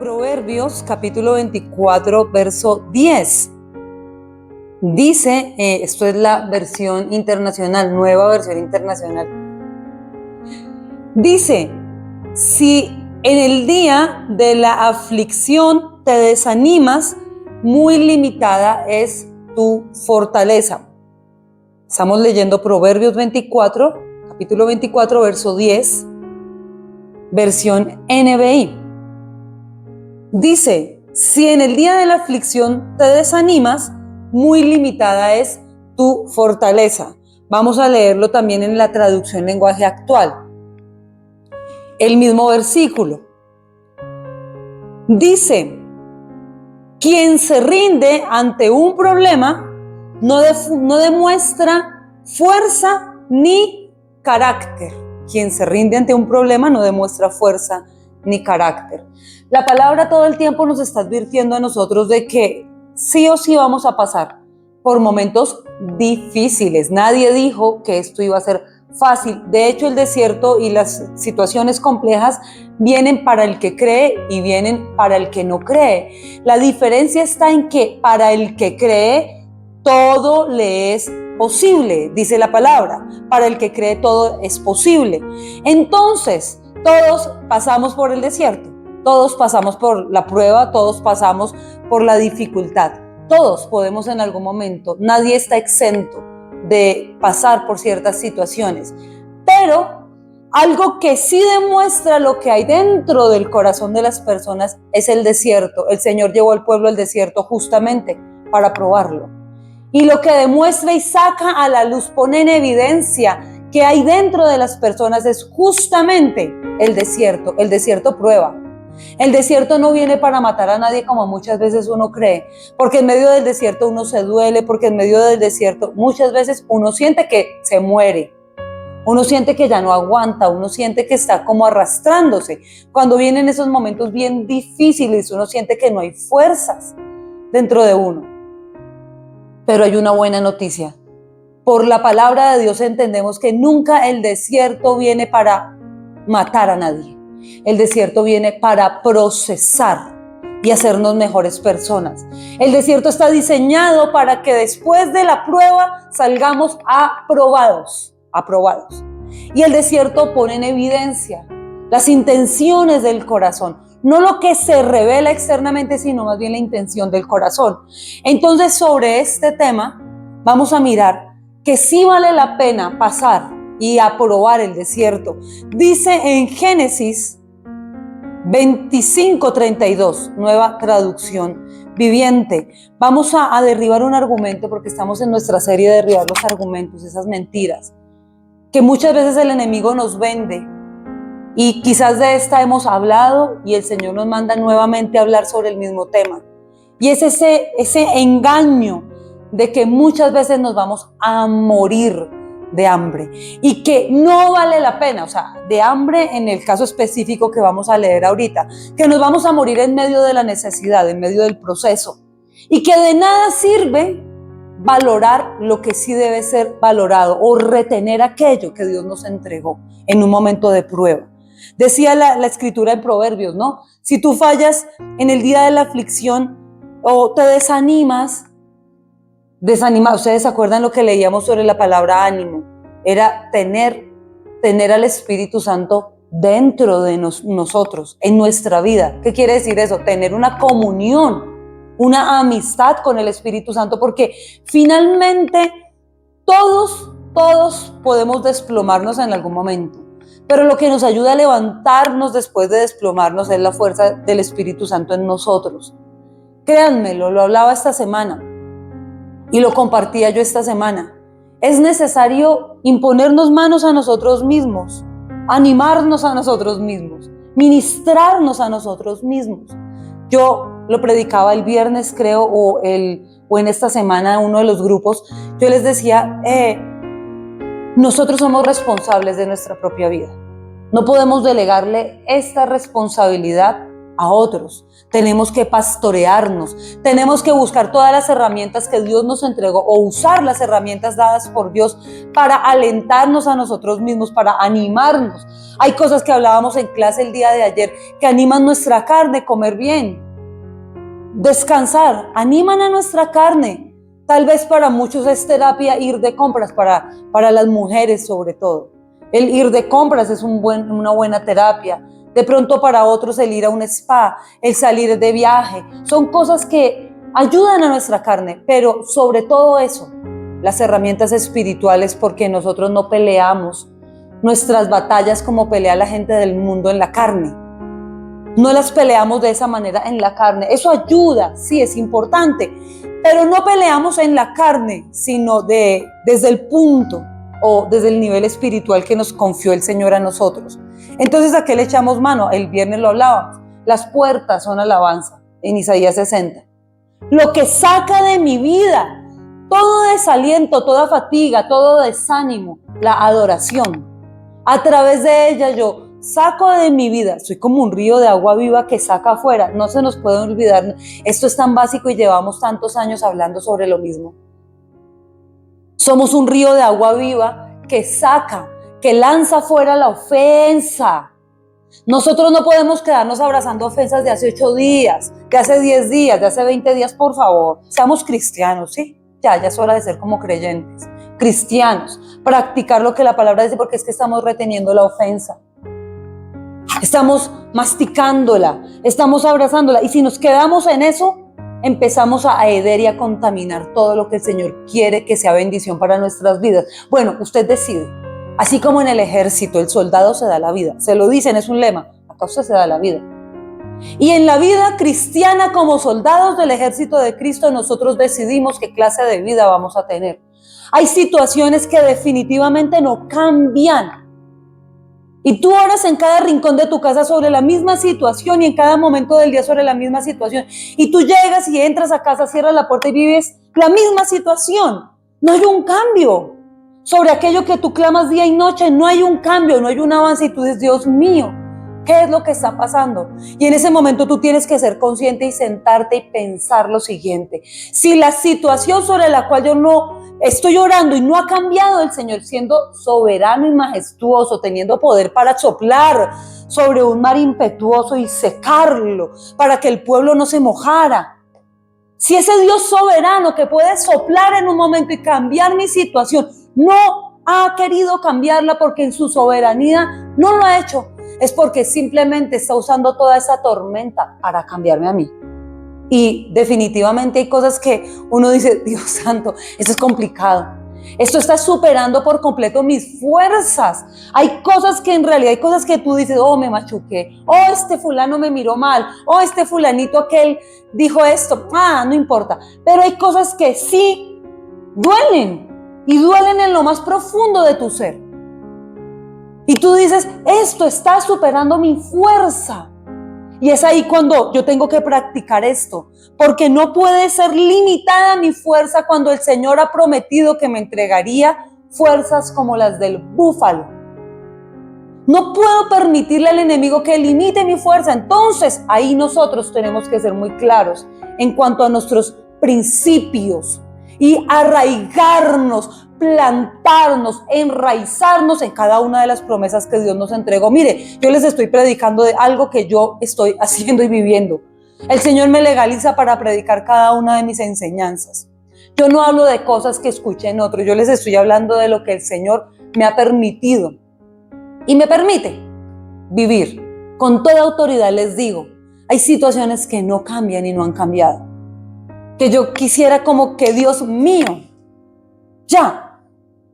Proverbios capítulo 24, verso 10. Dice, esto es la versión internacional, nueva versión internacional. Dice, si en el día de la aflicción te desanimas, muy limitada es tu fortaleza. Estamos leyendo Proverbios 24, capítulo 24, verso 10, versión NBI. Dice, si en el día de la aflicción te desanimas, muy limitada es tu fortaleza. Vamos a leerlo también en la traducción lenguaje actual. El mismo versículo. Dice, quien se rinde ante un problema no demuestra fuerza ni carácter. Quien se rinde ante un problema no demuestra fuerza ni carácter. La palabra todo el tiempo nos está advirtiendo a nosotros de que sí o sí vamos a pasar por momentos difíciles. Nadie dijo que esto iba a ser fácil. De hecho, el desierto y las situaciones complejas vienen para el que cree y vienen para el que no cree. La diferencia está en que para el que cree todo le es posible, dice la palabra. Para el que cree todo es posible. Entonces, todos pasamos por el desierto, todos pasamos por la prueba, todos pasamos por la dificultad. Todos podemos en algún momento, nadie está exento de pasar por ciertas situaciones. Pero algo que sí demuestra lo que hay dentro del corazón de las personas es el desierto. El Señor llevó al pueblo al desierto justamente para probarlo. Y lo que demuestra y saca a la luz, pone en evidencia que hay dentro de las personas es justamente el desierto. El desierto prueba. El desierto no viene para matar a nadie como muchas veces uno cree, porque en medio del desierto uno se duele, porque en medio del desierto muchas veces uno siente que se muere, uno siente que ya no aguanta, uno siente que está como arrastrándose. Cuando vienen esos momentos bien difíciles, uno siente que no hay fuerzas dentro de uno. Pero hay una buena noticia. Por la palabra de Dios entendemos que nunca el desierto viene para matar a nadie. El desierto viene para procesar y hacernos mejores personas. El desierto está diseñado para que después de la prueba salgamos aprobados. Y el desierto pone en evidencia las intenciones del corazón. No lo que se revela externamente, sino más bien la intención del corazón. Entonces, sobre este tema, vamos a mirar que sí vale la pena pasar y aprobar el desierto. Dice en Génesis 25:32, nueva traducción viviente. Vamos a derribar un argumento porque estamos en nuestra serie de derribar los argumentos, esas mentiras que muchas veces el enemigo nos vende. Y quizás de esta hemos hablado y el Señor nos manda nuevamente a hablar sobre el mismo tema. Y es ese engaño de que muchas veces nos vamos a morir de hambre y que no vale la pena, o sea, de hambre en el caso específico que vamos a leer ahorita, que nos vamos a morir en medio de la necesidad, en medio del proceso, y que de nada sirve valorar lo que sí debe ser valorado o retener aquello que Dios nos entregó en un momento de prueba. Decía la escritura en Proverbios, ¿no? Si tú fallas en el día de la aflicción o te desanimas, ¿ustedes se acuerdan lo que leíamos sobre la palabra ánimo? Era tener al Espíritu Santo dentro de nosotros, en nuestra vida. ¿Qué quiere decir eso? Tener una comunión, una amistad con el Espíritu Santo, porque finalmente todos podemos desplomarnos en algún momento. Pero lo que nos ayuda a levantarnos después de desplomarnos es la fuerza del Espíritu Santo en nosotros. Créanmelo, lo hablaba esta semana y lo compartía yo esta semana. Es necesario imponernos manos a nosotros mismos, animarnos a nosotros mismos, ministrarnos a nosotros mismos. Yo lo predicaba el viernes, creo, o en esta semana en uno de los grupos. Yo les decía, nosotros somos responsables de nuestra propia vida. No podemos delegarle esta responsabilidad a otros, tenemos que pastorearnos, tenemos que buscar todas las herramientas que Dios nos entregó o usar las herramientas dadas por Dios para alentarnos a nosotros mismos, para animarnos. Hay cosas que hablábamos en clase el día de ayer que animan nuestra carne, comer bien, descansar, animan a nuestra carne. Tal vez para muchos es terapia ir de compras, para las mujeres sobre todo. El ir de compras es una buena terapia. De pronto para otros el ir a un spa, el salir de viaje, son cosas que ayudan a nuestra carne, pero sobre todo eso, las herramientas espirituales, porque nosotros no peleamos nuestras batallas como pelea la gente del mundo en la carne. No las peleamos de esa manera en la carne. Eso ayuda, sí, es importante, pero no peleamos en la carne, sino desde el punto o desde el nivel espiritual que nos confió el Señor a nosotros. Entonces, ¿a qué le echamos mano? El viernes lo hablábamos. Las puertas son alabanza, en Isaías 60. Lo que saca de mi vida todo desaliento, toda fatiga, todo desánimo, la adoración. A través de ella yo saco de mi vida, soy como un río de agua viva que saca afuera. No se nos puede olvidar, esto es tan básico y llevamos tantos años hablando sobre lo mismo. Somos un río de agua viva que saca, que lanza fuera la ofensa. Nosotros no podemos quedarnos abrazando ofensas de hace 8 días, de hace 10 días, de hace 20 días, por favor. Seamos cristianos, ¿sí? Ya es hora de ser como creyentes, cristianos, practicar lo que la palabra dice, porque es que estamos reteniendo la ofensa. Estamos masticándola, estamos abrazándola, y si nos quedamos en eso, empezamos a heder y a contaminar todo lo que el Señor quiere que sea bendición para nuestras vidas. Bueno, usted decide. Así como en el ejército, el soldado se da la vida. Se lo dicen, es un lema. Acá usted se da la vida. Y en la vida cristiana, como soldados del ejército de Cristo, nosotros decidimos qué clase de vida vamos a tener. Hay situaciones que definitivamente no cambian. Y tú oras en cada rincón de tu casa sobre la misma situación y en cada momento del día sobre la misma situación. Y tú llegas y entras a casa, cierras la puerta y vives la misma situación. No hay un cambio. Sobre aquello que tú clamas día y noche, no hay un cambio, no hay un avance. Y tú dices, Dios mío, ¿qué es lo que está pasando? Y en ese momento tú tienes que ser consciente y sentarte y pensar lo siguiente. Si la situación sobre la cual yo no estoy orando y no ha cambiado el Señor, siendo soberano y majestuoso, teniendo poder para soplar sobre un mar impetuoso y secarlo, para que el pueblo no se mojara. Si ese Dios soberano que puede soplar en un momento y cambiar mi situación, no ha querido cambiarla porque en su soberanía no lo ha hecho, es porque simplemente está usando toda esa tormenta para cambiarme a mí. Y definitivamente hay cosas que uno dice, Dios santo, esto es complicado. Esto está superando por completo mis fuerzas. Hay cosas que en realidad, hay cosas que tú dices, oh, me machuqué, oh, este fulano me miró mal, oh, este fulanito aquel dijo esto, no importa. Pero hay cosas que sí duelen, y duelen en lo más profundo de tu ser. Y tú dices, esto está superando mi fuerza. Y es ahí cuando yo tengo que practicar esto, porque no puede ser limitada mi fuerza cuando el Señor ha prometido que me entregaría fuerzas como las del búfalo. No puedo permitirle al enemigo que limite mi fuerza. Entonces ahí nosotros tenemos que ser muy claros en cuanto a nuestros principios y arraigarnos, plantarnos, enraizarnos en cada una de las promesas que Dios nos entregó. Mire, yo les estoy predicando de algo que yo estoy haciendo y viviendo. El Señor me legaliza para predicar cada una de mis enseñanzas. Yo no hablo de cosas que escuché en otros, yo les estoy hablando de lo que el Señor me ha permitido y me permite vivir. Con toda autoridad les digo, hay situaciones que no cambian y no han cambiado, que yo quisiera como que Dios mío, ya,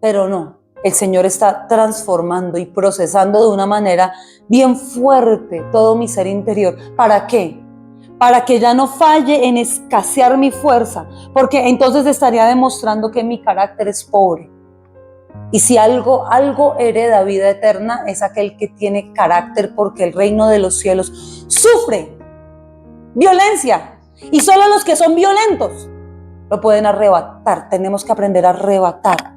pero no. El Señor está transformando y procesando de una manera bien fuerte todo mi ser interior. ¿Para qué? Para que ya no falle en escasear mi fuerza, porque entonces estaría demostrando que mi carácter es pobre. Y si algo hereda vida eterna, es aquel que tiene carácter, porque el reino de los cielos sufre violencia. Y solo los que son violentos lo pueden arrebatar. Tenemos que aprender a arrebatar.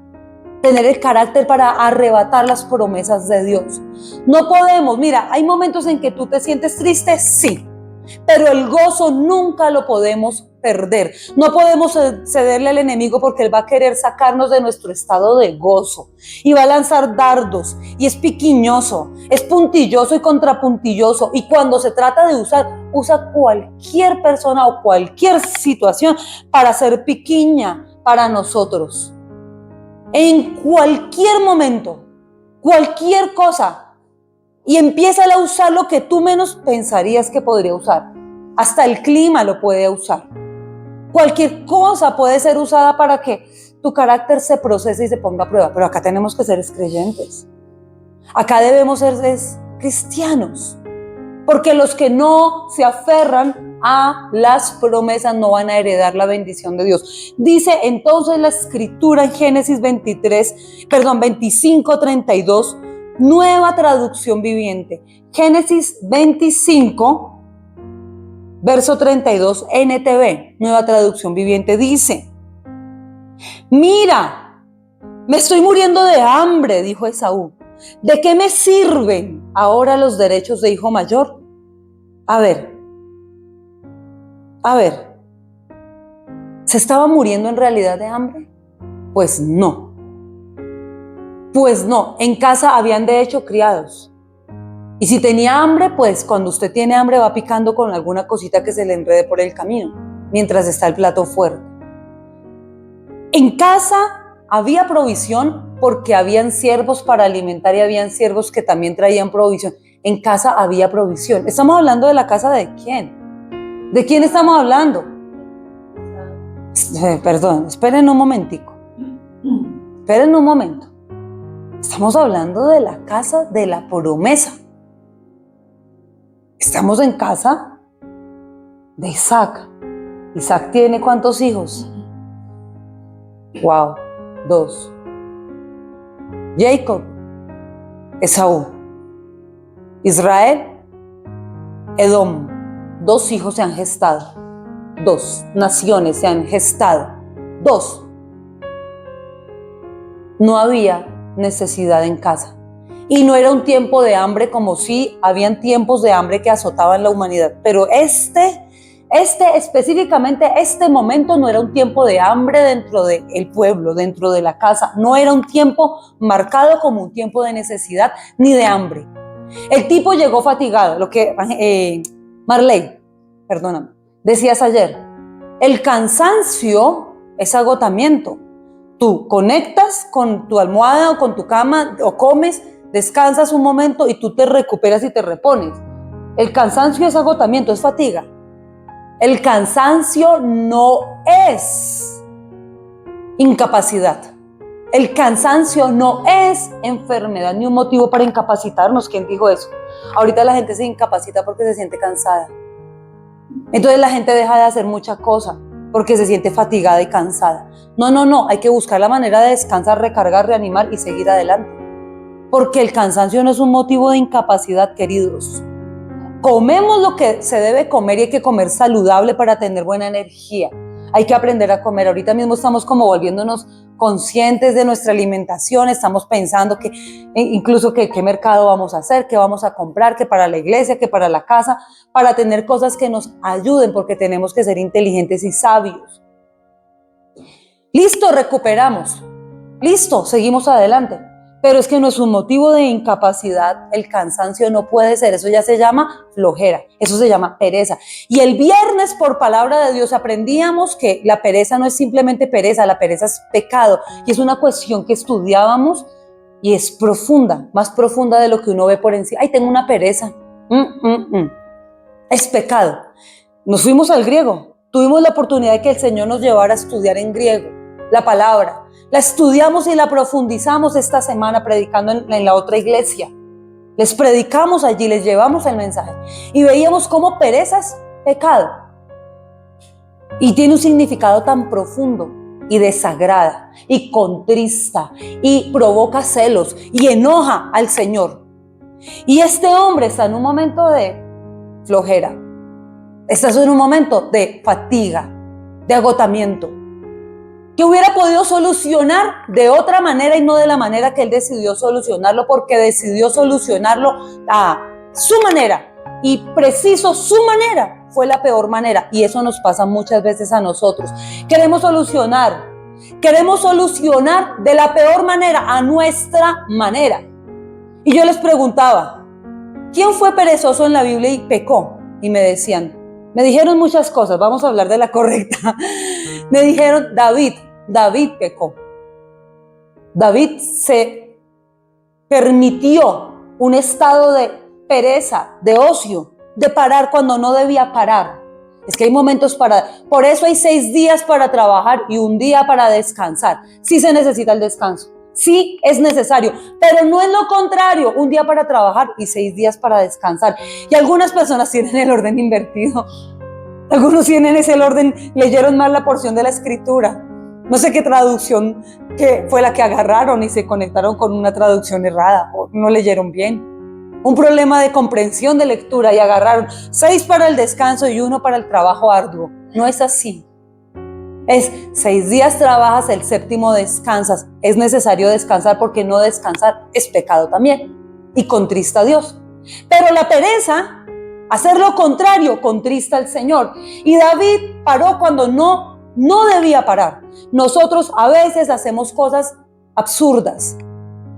Tener el carácter para arrebatar las promesas de Dios. No podemos, mira, hay momentos en que tú te sientes triste, sí. pero el gozo nunca lo podemos perder. No podemos cederle al enemigo porque él va a querer sacarnos de nuestro estado de gozo y va a lanzar dardos y es piquiñoso, es puntilloso y contrapuntilloso, y cuando se trata de usa cualquier persona o cualquier situación para hacer piquiña para nosotros. En cualquier momento, cualquier cosa, y empieza a usar lo que tú menos pensarías que podría usar. Hasta el clima lo puede usar. Cualquier cosa puede ser usada para que tu carácter se procese y se ponga a prueba. Pero acá tenemos que ser creyentes. Acá debemos ser cristianos. Porque los que no se aferran a las promesas no van a heredar la bendición de Dios. Dice entonces la escritura en Génesis 25:32, Nueva Traducción Viviente. Génesis 25, verso 32, NTV, Nueva Traducción Viviente, dice: mira, me estoy muriendo de hambre, dijo Esaú. ¿De qué me sirven ahora los derechos de hijo mayor? A ver, ¿se estaba muriendo en realidad de hambre? Pues no. En casa habían de hecho criados. Y si tenía hambre, pues cuando usted tiene hambre va picando con alguna cosita que se le enrede por el camino, mientras está el plato fuerte. En casa había provisión porque habían siervos para alimentar y habían siervos que también traían provisión. En casa había provisión. ¿Estamos hablando de la casa de quién? ¿De quién estamos hablando? Perdón, esperen un momentico. Esperen un momento. Estamos hablando de la casa de la promesa. Estamos en casa de Isaac. Isaac tiene ¿cuántos hijos? Wow, 2. Jacob, Esaú. Israel, Edom. 2 hijos se han gestado. 2 naciones se han gestado. 2. No había necesidad en casa. Y no era un tiempo de hambre como si habían tiempos de hambre que azotaban la humanidad. Pero específicamente este momento no era un tiempo de hambre dentro del pueblo, dentro de la casa. No era un tiempo marcado como un tiempo de necesidad ni de hambre. El tipo llegó fatigado, lo que Marley, perdóname, decías ayer. El cansancio es agotamiento. Tú conectas con tu almohada o con tu cama o comes, descansas un momento y tú te recuperas y te repones. El cansancio es agotamiento, es fatiga. El cansancio no es incapacidad. El cansancio no es enfermedad ni un motivo para incapacitarnos. ¿Quién dijo eso? Ahorita la gente se incapacita porque se siente cansada. Entonces la gente deja de hacer muchas cosas porque se siente fatigada y cansada. No, hay que buscar la manera de descansar, recargar, reanimar y seguir adelante. Porque el cansancio no es un motivo de incapacidad, queridos. Comemos lo que se debe comer y hay que comer saludable para tener buena energía. Hay que aprender a comer. Ahorita mismo estamos como volviéndonos conscientes de nuestra alimentación, estamos pensando que incluso qué mercado vamos a hacer, qué vamos a comprar, que para la iglesia, que para la casa, para tener cosas que nos ayuden, porque tenemos que ser inteligentes y sabios. Listo, recuperamos. Listo, seguimos adelante. Pero es que no es un motivo de incapacidad, el cansancio no puede ser, eso ya se llama flojera, eso se llama pereza. Y el viernes por palabra de Dios aprendíamos que la pereza no es simplemente pereza, la pereza es pecado. Y es una cuestión que estudiábamos y es profunda, más profunda de lo que uno ve por encima. Ay, tengo una pereza. Es pecado. Nos fuimos al griego, tuvimos la oportunidad de que el Señor nos llevara a estudiar en griego la palabra. La estudiamos y la profundizamos esta semana predicando en la otra iglesia. Les predicamos allí, les llevamos el mensaje y veíamos cómo pereza es pecado y tiene un significado tan profundo y desagrada y contrista y provoca celos y enoja al Señor. Y este hombre está en un momento de flojera, está en un momento de fatiga, de agotamiento, que hubiera podido solucionar de otra manera y no de la manera que él decidió solucionarlo, porque decidió solucionarlo a su manera, y preciso su manera fue la peor manera. Y eso nos pasa muchas veces a nosotros. Queremos solucionar de la peor manera a nuestra manera. Y yo les preguntaba, ¿quién fue perezoso en la Biblia y pecó? Y me dijeron muchas cosas, vamos a hablar de la correcta. Me dijeron, David pecó. David se permitió un estado de pereza, de ocio, de parar cuando no debía parar. Es que hay momentos por eso hay 6 días para trabajar y 1 día para descansar. Sí se necesita el descanso, sí es necesario, pero no es lo contrario, 1 día para trabajar y 6 días para descansar. Y algunas personas tienen el orden invertido, algunos tienen ese orden, leyeron mal la porción de la escritura. No sé qué traducción que fue la que agarraron y se conectaron con una traducción errada o no leyeron bien. Un problema de comprensión de lectura y agarraron 6 para el descanso y 1 para el trabajo arduo. No es así. Es 6 días trabajas, el 7º descansas. Es necesario descansar porque no descansar es pecado también y contrista a Dios. Pero la pereza, hacer lo contrario, contrista al Señor. Y David paró cuando no debía parar. Nosotros a veces hacemos cosas absurdas,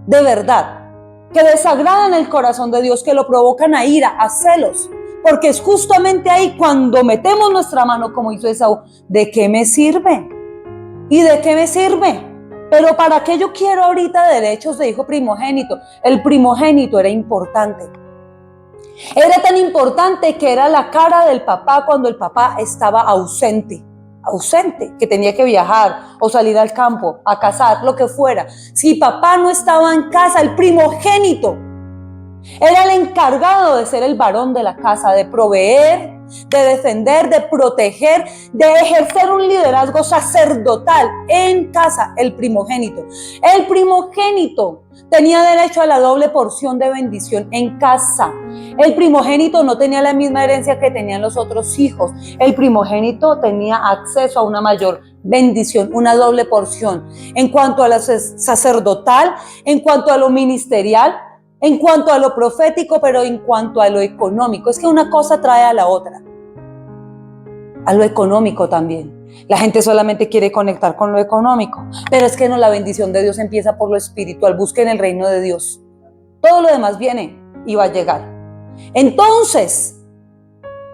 de verdad, que desagradan el corazón de Dios, que lo provocan a ira, a celos, porque es justamente ahí cuando metemos nuestra mano como hizo Esaú. ¿De qué me sirve? ¿Y de qué me sirve? Pero ¿para qué yo quiero ahorita derechos de hijo primogénito? El primogénito era importante. Era tan importante que era la cara del papá cuando el papá estaba ausente, que tenía que viajar o salir al campo, a cazar, lo que fuera. Si papá no estaba en casa, el primogénito era el encargado de ser el varón de la casa, de proveer, de defender, de proteger, de ejercer un liderazgo sacerdotal en casa, el primogénito. El primogénito tenía derecho a la doble porción de bendición en casa. El primogénito no tenía la misma herencia que tenían los otros hijos. El primogénito tenía acceso a una mayor bendición, una doble porción. En cuanto a lo sacerdotal, en cuanto a lo ministerial, en cuanto a lo profético, pero en cuanto a lo económico. Es que una cosa trae a la otra. A lo económico también. La gente solamente quiere conectar con lo económico, pero es que no, la bendición de Dios empieza por lo espiritual. Busquen el reino de Dios. Todo lo demás viene y va a llegar. Entonces,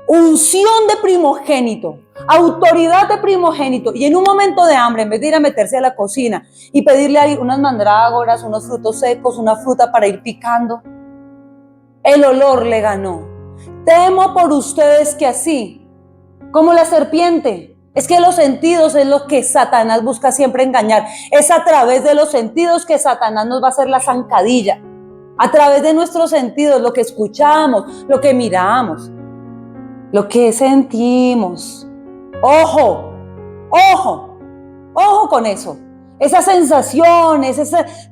unción de primogénito, autoridad de primogénito, y en un momento de hambre, en vez de ir a meterse a la cocina y pedirle a unas mandrágoras, unos frutos secos, una fruta para ir picando, el olor le ganó. Temo por ustedes que así, como la serpiente, es que los sentidos es lo que Satanás busca siempre engañar. Es a través de los sentidos que Satanás nos va a hacer la zancadilla. A través de nuestros sentidos, lo que escuchamos, lo que miramos, lo que sentimos. Ojo con eso. Esas sensaciones,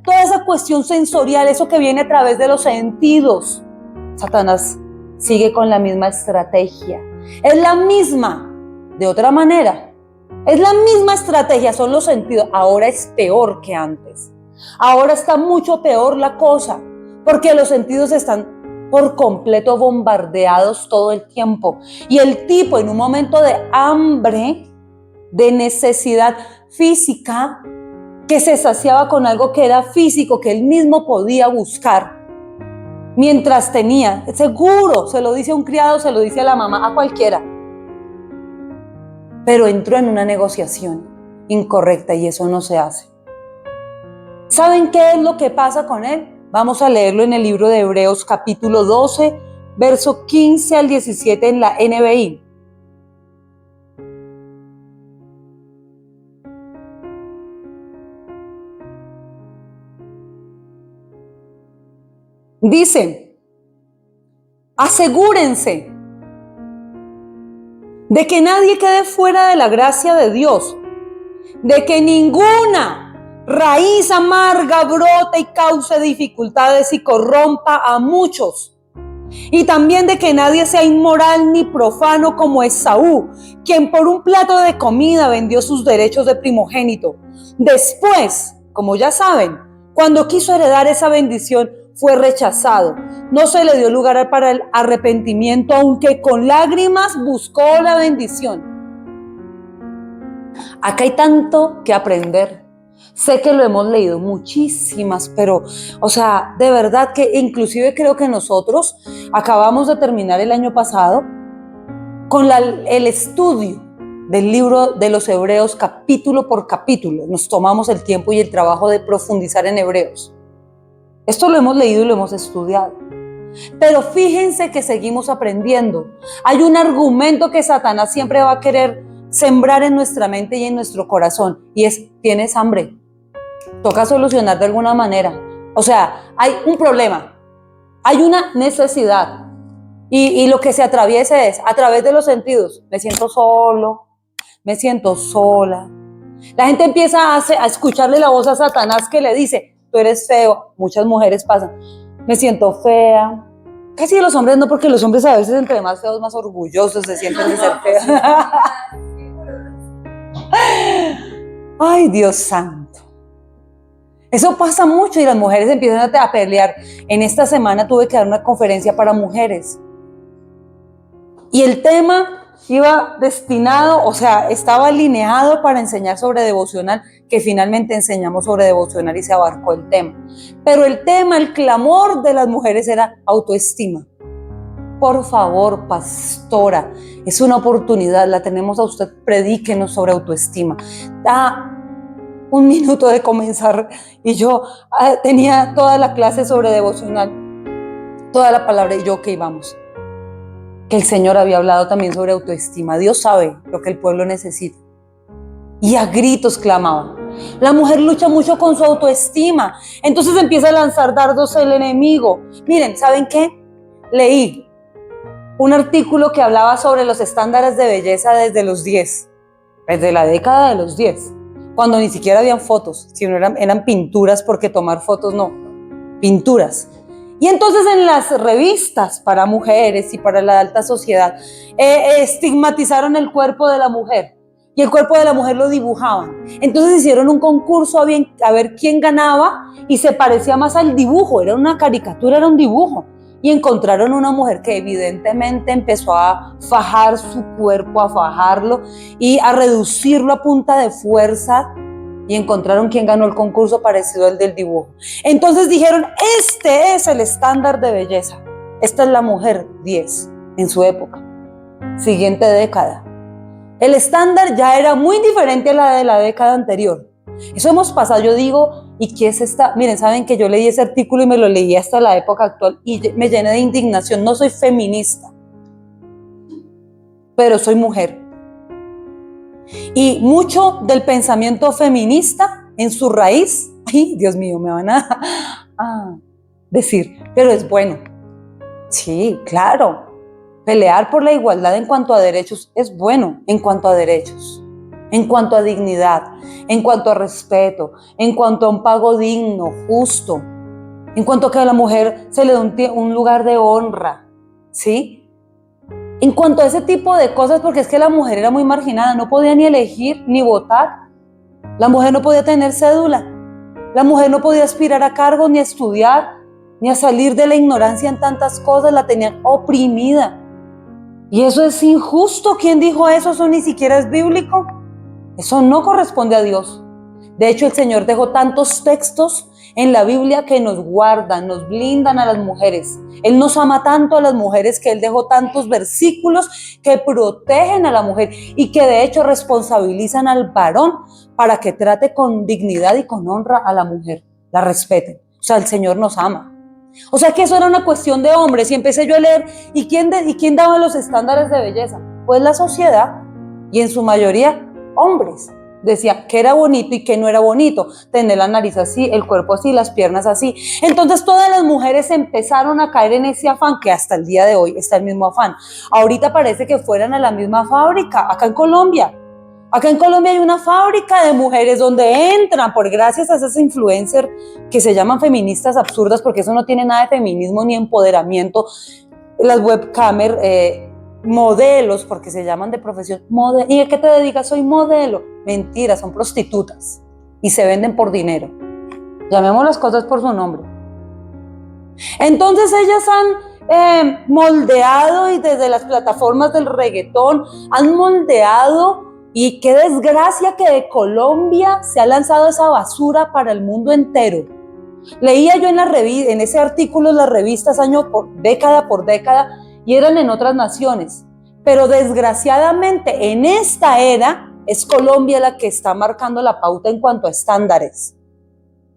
toda esa cuestión sensorial, eso que viene a través de los sentidos. Satanás sigue con la misma estrategia. Es la misma, de otra manera. Es la misma estrategia, son los sentidos. Ahora es peor que antes. Ahora está mucho peor la cosa, porque los sentidos están por completo bombardeados todo el tiempo. Y el tipo en un momento de hambre, de necesidad física, que se saciaba con algo que era físico, que él mismo podía buscar, mientras tenía, seguro, se lo dice a un criado, se lo dice a la mamá, a cualquiera. Pero entró en una negociación incorrecta y eso no se hace. ¿Saben qué es lo que pasa con él? Vamos a leerlo en el libro de Hebreos capítulo 12, verso 15 al 17 en la NBI. Dice, asegúrense de que nadie quede fuera de la gracia de Dios, de que ninguna raíz amarga brote y cause dificultades y corrompa a muchos. Y también de que nadie sea inmoral ni profano como Esaú, quien por un plato de comida vendió sus derechos de primogénito. Después, como ya saben, cuando quiso heredar esa bendición, fue rechazado. no se le dio lugar para el arrepentimiento, aunque con lágrimas buscó la bendición. Acá hay tanto que aprender. Sé que lo hemos leído muchísimas, pero, o sea, de verdad que inclusive creo que nosotros acabamos de terminar el año pasado con el estudio del libro de los Hebreos capítulo por capítulo. Nos tomamos el tiempo y el trabajo de profundizar en Hebreos. Esto lo hemos leído y lo hemos estudiado. Pero fíjense que seguimos aprendiendo. Hay un argumento que Satanás siempre va a querer sembrar en nuestra mente y en nuestro corazón, y es: tienes hambre. Toca solucionar de alguna manera. O sea, hay un problema, hay una necesidad, y lo que se atraviesa es a través de los sentidos. Me siento solo, me siento sola. La gente empieza a escucharle la voz a Satanás que le dice: tú eres feo. Muchas mujeres pasan: me siento fea. Casi los hombres no, porque los hombres a veces entre más feos, más orgullosos se sienten de ser feos. Ay, Dios santo. Eso pasa mucho y las mujeres empiezan a pelear. En esta semana tuve que dar una conferencia para mujeres. Y el tema iba destinado, o sea, estaba alineado para enseñar sobre devocional, que finalmente enseñamos sobre devocional y se abarcó el tema. Pero el tema, el clamor de las mujeres era autoestima. Por favor, pastora, es una oportunidad, la tenemos a usted, predíquenos sobre autoestima. Da un minuto de comenzar y yo tenía toda la clase sobre devocional, toda la palabra, y yo, ok, vamos. Que el Señor había hablado también sobre autoestima. Dios sabe lo que el pueblo necesita. Y a gritos clamaba. La mujer lucha mucho con su autoestima. Entonces empieza a lanzar dardos el enemigo. Miren, ¿saben qué? Leí un artículo que hablaba sobre los estándares de belleza desde los 10, desde la década de los 10, cuando ni siquiera habían fotos, sino eran pinturas, porque tomar fotos no, pinturas. Y entonces en las revistas para mujeres y para la alta sociedad estigmatizaron el cuerpo de la mujer, y el cuerpo de la mujer lo dibujaban. Entonces hicieron un concurso a ver quién ganaba y se parecía más al dibujo. Era una caricatura, era un dibujo. Y encontraron una mujer que evidentemente empezó a fajar su cuerpo, a fajarlo y a reducirlo a punta de fuerza, y encontraron quién ganó el concurso parecido al del dibujo. Entonces dijeron: este es el estándar de belleza. Esta es la mujer 10 en su época. Siguiente década. El estándar ya era muy diferente a la de la década anterior. Eso hemos pasado, yo digo, ¿y qué es esta? Miren, saben que yo leí ese artículo y me lo leí hasta la época actual y me llené de indignación. No soy feminista, pero soy mujer. Y mucho del pensamiento feminista en su raíz, ay, Dios mío, me van a decir, pero es bueno. Sí, claro. Pelear por la igualdad en cuanto a derechos es bueno, en cuanto a derechos, en cuanto a dignidad, en cuanto a respeto, en cuanto a un pago digno, justo, en cuanto a que a la mujer se le dé un lugar de honra, ¿sí? En cuanto a ese tipo de cosas, porque es que la mujer era muy marginada, no podía ni elegir ni votar, la mujer no podía tener cédula, la mujer no podía aspirar a cargos, ni a estudiar, ni a salir de la ignorancia en tantas cosas, la tenían oprimida. Y eso es injusto. ¿Quién dijo eso? Eso ni siquiera es bíblico. Eso no corresponde a Dios. De hecho, el Señor dejó tantos textos en la Biblia que nos guardan, nos blindan a las mujeres. Él nos ama tanto a las mujeres que Él dejó tantos versículos que protegen a la mujer y que de hecho responsabilizan al varón para que trate con dignidad y con honra a la mujer, la respeten. O sea, el Señor nos ama. O sea que eso era una cuestión de hombres, y empecé yo a leer, ¿y quién daba los estándares de belleza? Pues la sociedad, y en su mayoría hombres. Decía que era bonito y que no era bonito, tener la nariz así, el cuerpo así, las piernas así. Entonces todas las mujeres empezaron a caer en ese afán, que hasta el día de hoy está el mismo afán. Ahorita parece que fueran a la misma fábrica, acá en Colombia. Acá en Colombia hay una fábrica de mujeres donde entran, por gracias a esas influencers que se llaman feministas absurdas, porque eso no tiene nada de feminismo ni empoderamiento. Las webcamers, modelos, porque se llaman de profesión, ¿y a qué te dedicas? Soy modelo. Mentira, son prostitutas y se venden por dinero. Llamemos las cosas por su nombre. Entonces ellas han moldeado, y desde las plataformas del reggaetón han moldeado, y qué desgracia que de Colombia se ha lanzado esa basura para el mundo entero. Leía yo en ese artículo en las revistas década por década, y eran en otras naciones, pero desgraciadamente en esta era es Colombia la que está marcando la pauta en cuanto a estándares,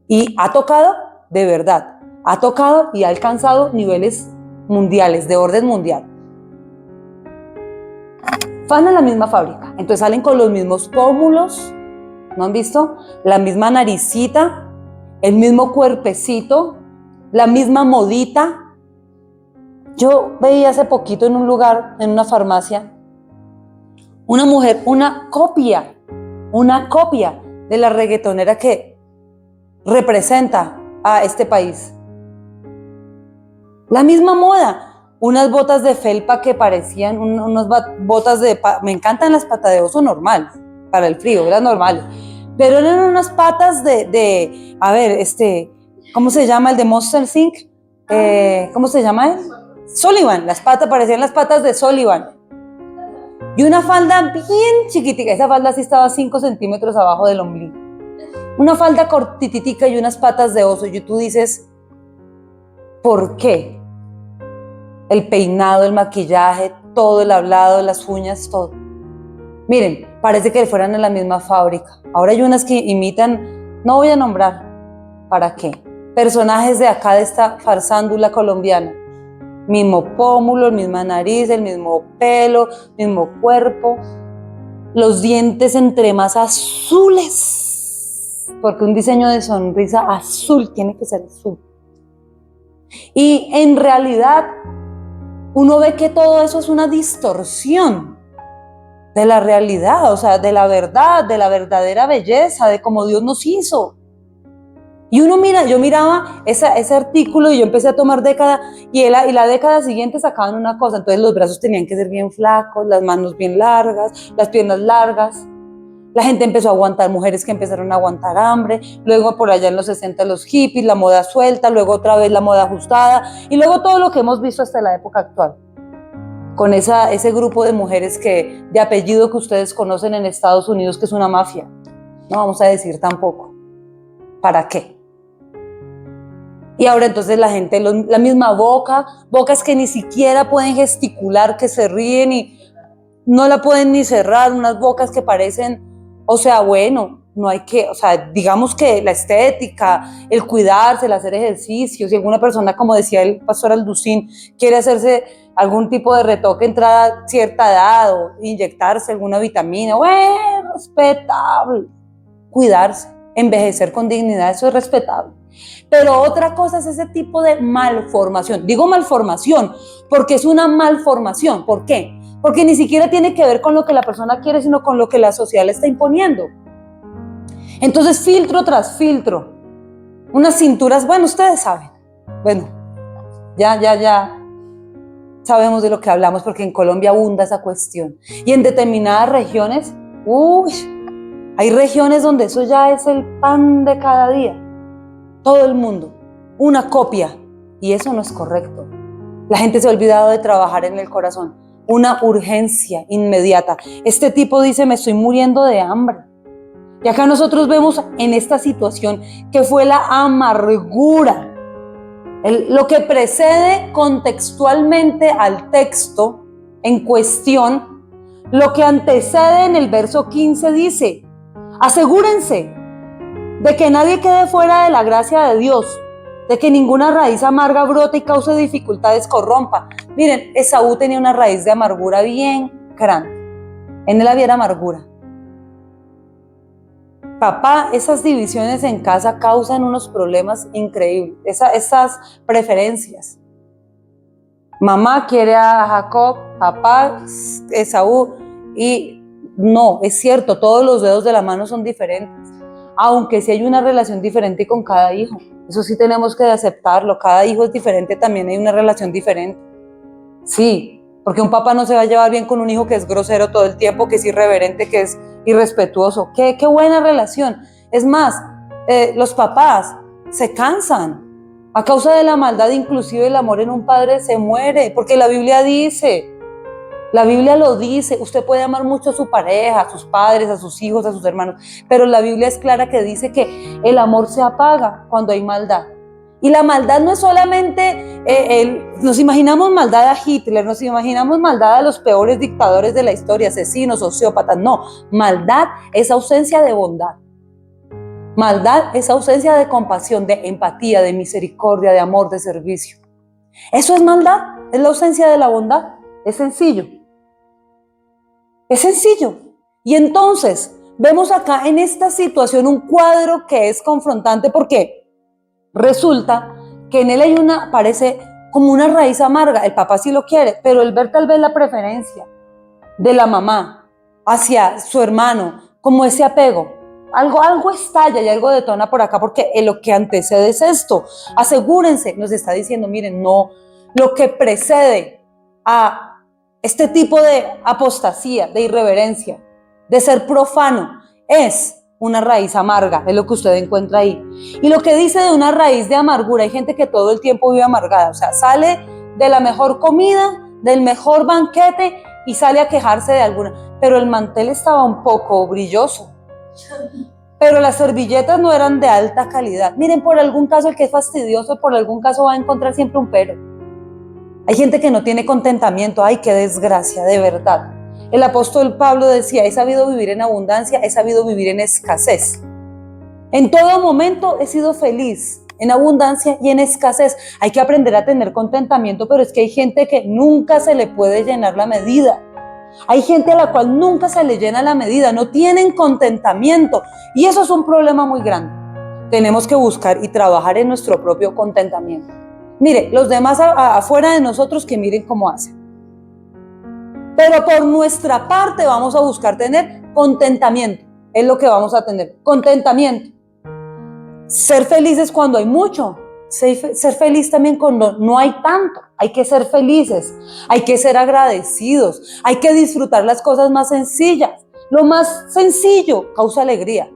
y ha tocado, de verdad, ha tocado y ha alcanzado niveles mundiales, de orden mundial. Van a la misma fábrica, entonces salen con los mismos pómulos, ¿no han visto? La misma naricita, el mismo cuerpecito, la misma modita. Yo veía hace poquito en un lugar, en una farmacia, una mujer, una copia de la reggaetonera que representa a este país. La misma moda, unas botas de felpa que parecían unas botas me encantan las patas de oso normal, para el frío, eran normales, pero eran unas patas a ver, ¿cómo se llama el de Monster Inc? ¿Cómo se llama él? Sullivan, parecían las patas de Sullivan. Y una falda bien chiquitica, esa falda sí estaba 5 centímetros abajo del ombligo. Una falda cortititica y unas patas de oso, y tú dices, ¿por qué? El peinado, el maquillaje, todo el hablado, las uñas, todo. Miren, parece que fueran en la misma fábrica. Ahora hay unas que imitan, no voy a nombrar, ¿para qué? Personajes de acá, de esta farsándula colombiana. Mismo pómulo, misma nariz, el mismo pelo, mismo cuerpo. Los dientes entre más azules, porque un diseño de sonrisa azul tiene que ser azul. Y en realidad uno ve que todo eso es una distorsión de la realidad, o sea, de la verdad, de la verdadera belleza, de cómo Dios nos hizo. Y yo miraba ese artículo, y yo empecé a tomar década, y la década siguiente sacaban una cosa. Entonces los brazos tenían que ser bien flacos, las manos bien largas, las piernas largas. La gente empezó a aguantar, mujeres que empezaron a aguantar hambre, luego por allá en los 60 los hippies, la moda suelta, luego otra vez la moda ajustada, y luego todo lo que hemos visto hasta la época actual, con ese grupo de mujeres de apellido que ustedes conocen en Estados Unidos, que es una mafia. No vamos a decir tampoco. ¿Para qué? Y ahora entonces la gente, la misma bocas que ni siquiera pueden gesticular, que se ríen y no la pueden ni cerrar, unas bocas que parecen, o sea, bueno, no hay que, o sea, digamos que la estética, el cuidarse, el hacer ejercicio, si alguna persona, como decía el pastor Alducín, quiere hacerse algún tipo de retoque entrada a cierta edad o inyectarse alguna vitamina, bueno, respetable, cuidarse, envejecer con dignidad, eso es respetable. Pero otra cosa es ese tipo de malformación. Digo malformación porque es una malformación. ¿Por qué? Porque ni siquiera tiene que ver con lo que la persona quiere, sino con lo que la sociedad le está imponiendo. Entonces, filtro tras filtro, unas cinturas, bueno, ustedes saben, bueno, ya sabemos de lo que hablamos, porque en Colombia abunda esa cuestión. Y en determinadas regiones, hay regiones donde eso ya es el pan de cada día. Todo el mundo, una copia, y eso no es correcto. La gente se ha olvidado de trabajar en el corazón, una urgencia inmediata. Este tipo dice, me estoy muriendo de hambre. Y acá nosotros vemos en esta situación que fue la amargura, lo que precede contextualmente al texto en cuestión, lo que antecede en el verso 15 dice, asegúrense de que nadie quede fuera de la gracia de Dios, de que ninguna raíz amarga brote y cause dificultades corrompa. Miren, Esaú tenía una raíz de amargura bien grande. En él había amargura. Papá, esas divisiones en casa causan unos problemas increíbles, esas preferencias. Mamá quiere a Jacob, papá, Esaú, y no, es cierto, todos los dedos de la mano son diferentes, aunque sí hay una relación diferente con cada hijo. Eso sí tenemos que aceptarlo, cada hijo es diferente, también hay una relación diferente. Sí, porque un papá no se va a llevar bien con un hijo que es grosero todo el tiempo, que es irreverente, que es irrespetuoso. ¡Qué buena relación! Es más, los papás se cansan. A causa de la maldad, inclusive el amor en un padre se muere, porque la Biblia lo dice, usted puede amar mucho a su pareja, a sus padres, a sus hijos, a sus hermanos, pero la Biblia es clara que dice que el amor se apaga cuando hay maldad. Y la maldad no es solamente, nos imaginamos maldad a Hitler, nos imaginamos maldad a los peores dictadores de la historia, asesinos, sociópatas. No, maldad es ausencia de bondad. Maldad es ausencia de compasión, de empatía, de misericordia, de amor, de servicio. Eso es maldad, es la ausencia de la bondad. Es sencillo. Es sencillo. Y entonces vemos acá en esta situación un cuadro que es confrontante porque resulta que en él parece como una raíz amarga. El papá sí lo quiere, pero el ver tal vez la preferencia de la mamá hacia su hermano, como ese apego, algo estalla y algo detona por acá, porque lo que antecede es esto. Asegúrense, nos está diciendo, miren, no, lo que precede a este tipo de apostasía, de irreverencia, de ser profano, es una raíz amarga, es lo que usted encuentra ahí. Y lo que dice de una raíz de amargura, hay gente que todo el tiempo vive amargada, o sea, sale de la mejor comida, del mejor banquete y sale a quejarse de alguna, pero el mantel estaba un poco brilloso, pero las servilletas no eran de alta calidad. Miren, por algún caso el que es fastidioso, por algún caso va a encontrar siempre un pero. Hay gente que no tiene contentamiento. Ay, qué desgracia, de verdad. El apóstol Pablo decía, he sabido vivir en abundancia, he sabido vivir en escasez. En todo momento he sido feliz, en abundancia y en escasez. Hay que aprender a tener contentamiento, pero es que hay gente que nunca se le puede llenar la medida. Hay gente a la cual nunca se le llena la medida, no tienen contentamiento. Y eso es un problema muy grande. Tenemos que buscar y trabajar en nuestro propio contentamiento. Mire, los demás afuera de nosotros que miren cómo hacen. Pero por nuestra parte vamos a buscar tener contentamiento. Es lo que vamos a tener, contentamiento. Ser felices cuando hay mucho. Ser feliz también cuando no hay tanto. Hay que ser felices, hay que ser agradecidos, hay que disfrutar las cosas más sencillas. Lo más sencillo causa alegría.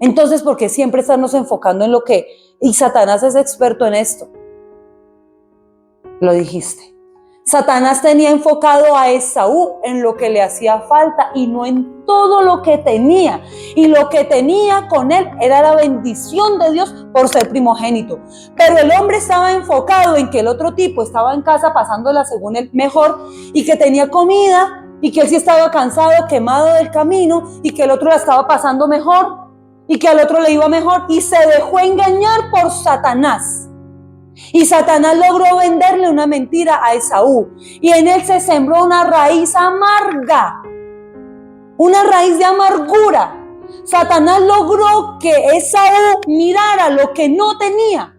Entonces, ¿por qué siempre estarnos enfocando en lo que... Y Satanás es experto en esto. Lo dijiste. Satanás tenía enfocado a Esaú en lo que le hacía falta y no en todo lo que tenía. Y lo que tenía con él era la bendición de Dios por ser primogénito. Pero el hombre estaba enfocado en que el otro tipo estaba en casa pasándola según él mejor y que tenía comida y que él sí estaba cansado, quemado del camino y que el otro la estaba pasando mejor y que al otro le iba mejor y se dejó engañar por Satanás. Y Satanás logró venderle una mentira a Esaú y en él se sembró una raíz amarga, una raíz de amargura. Satanás logró que Esaú mirara lo que no tenía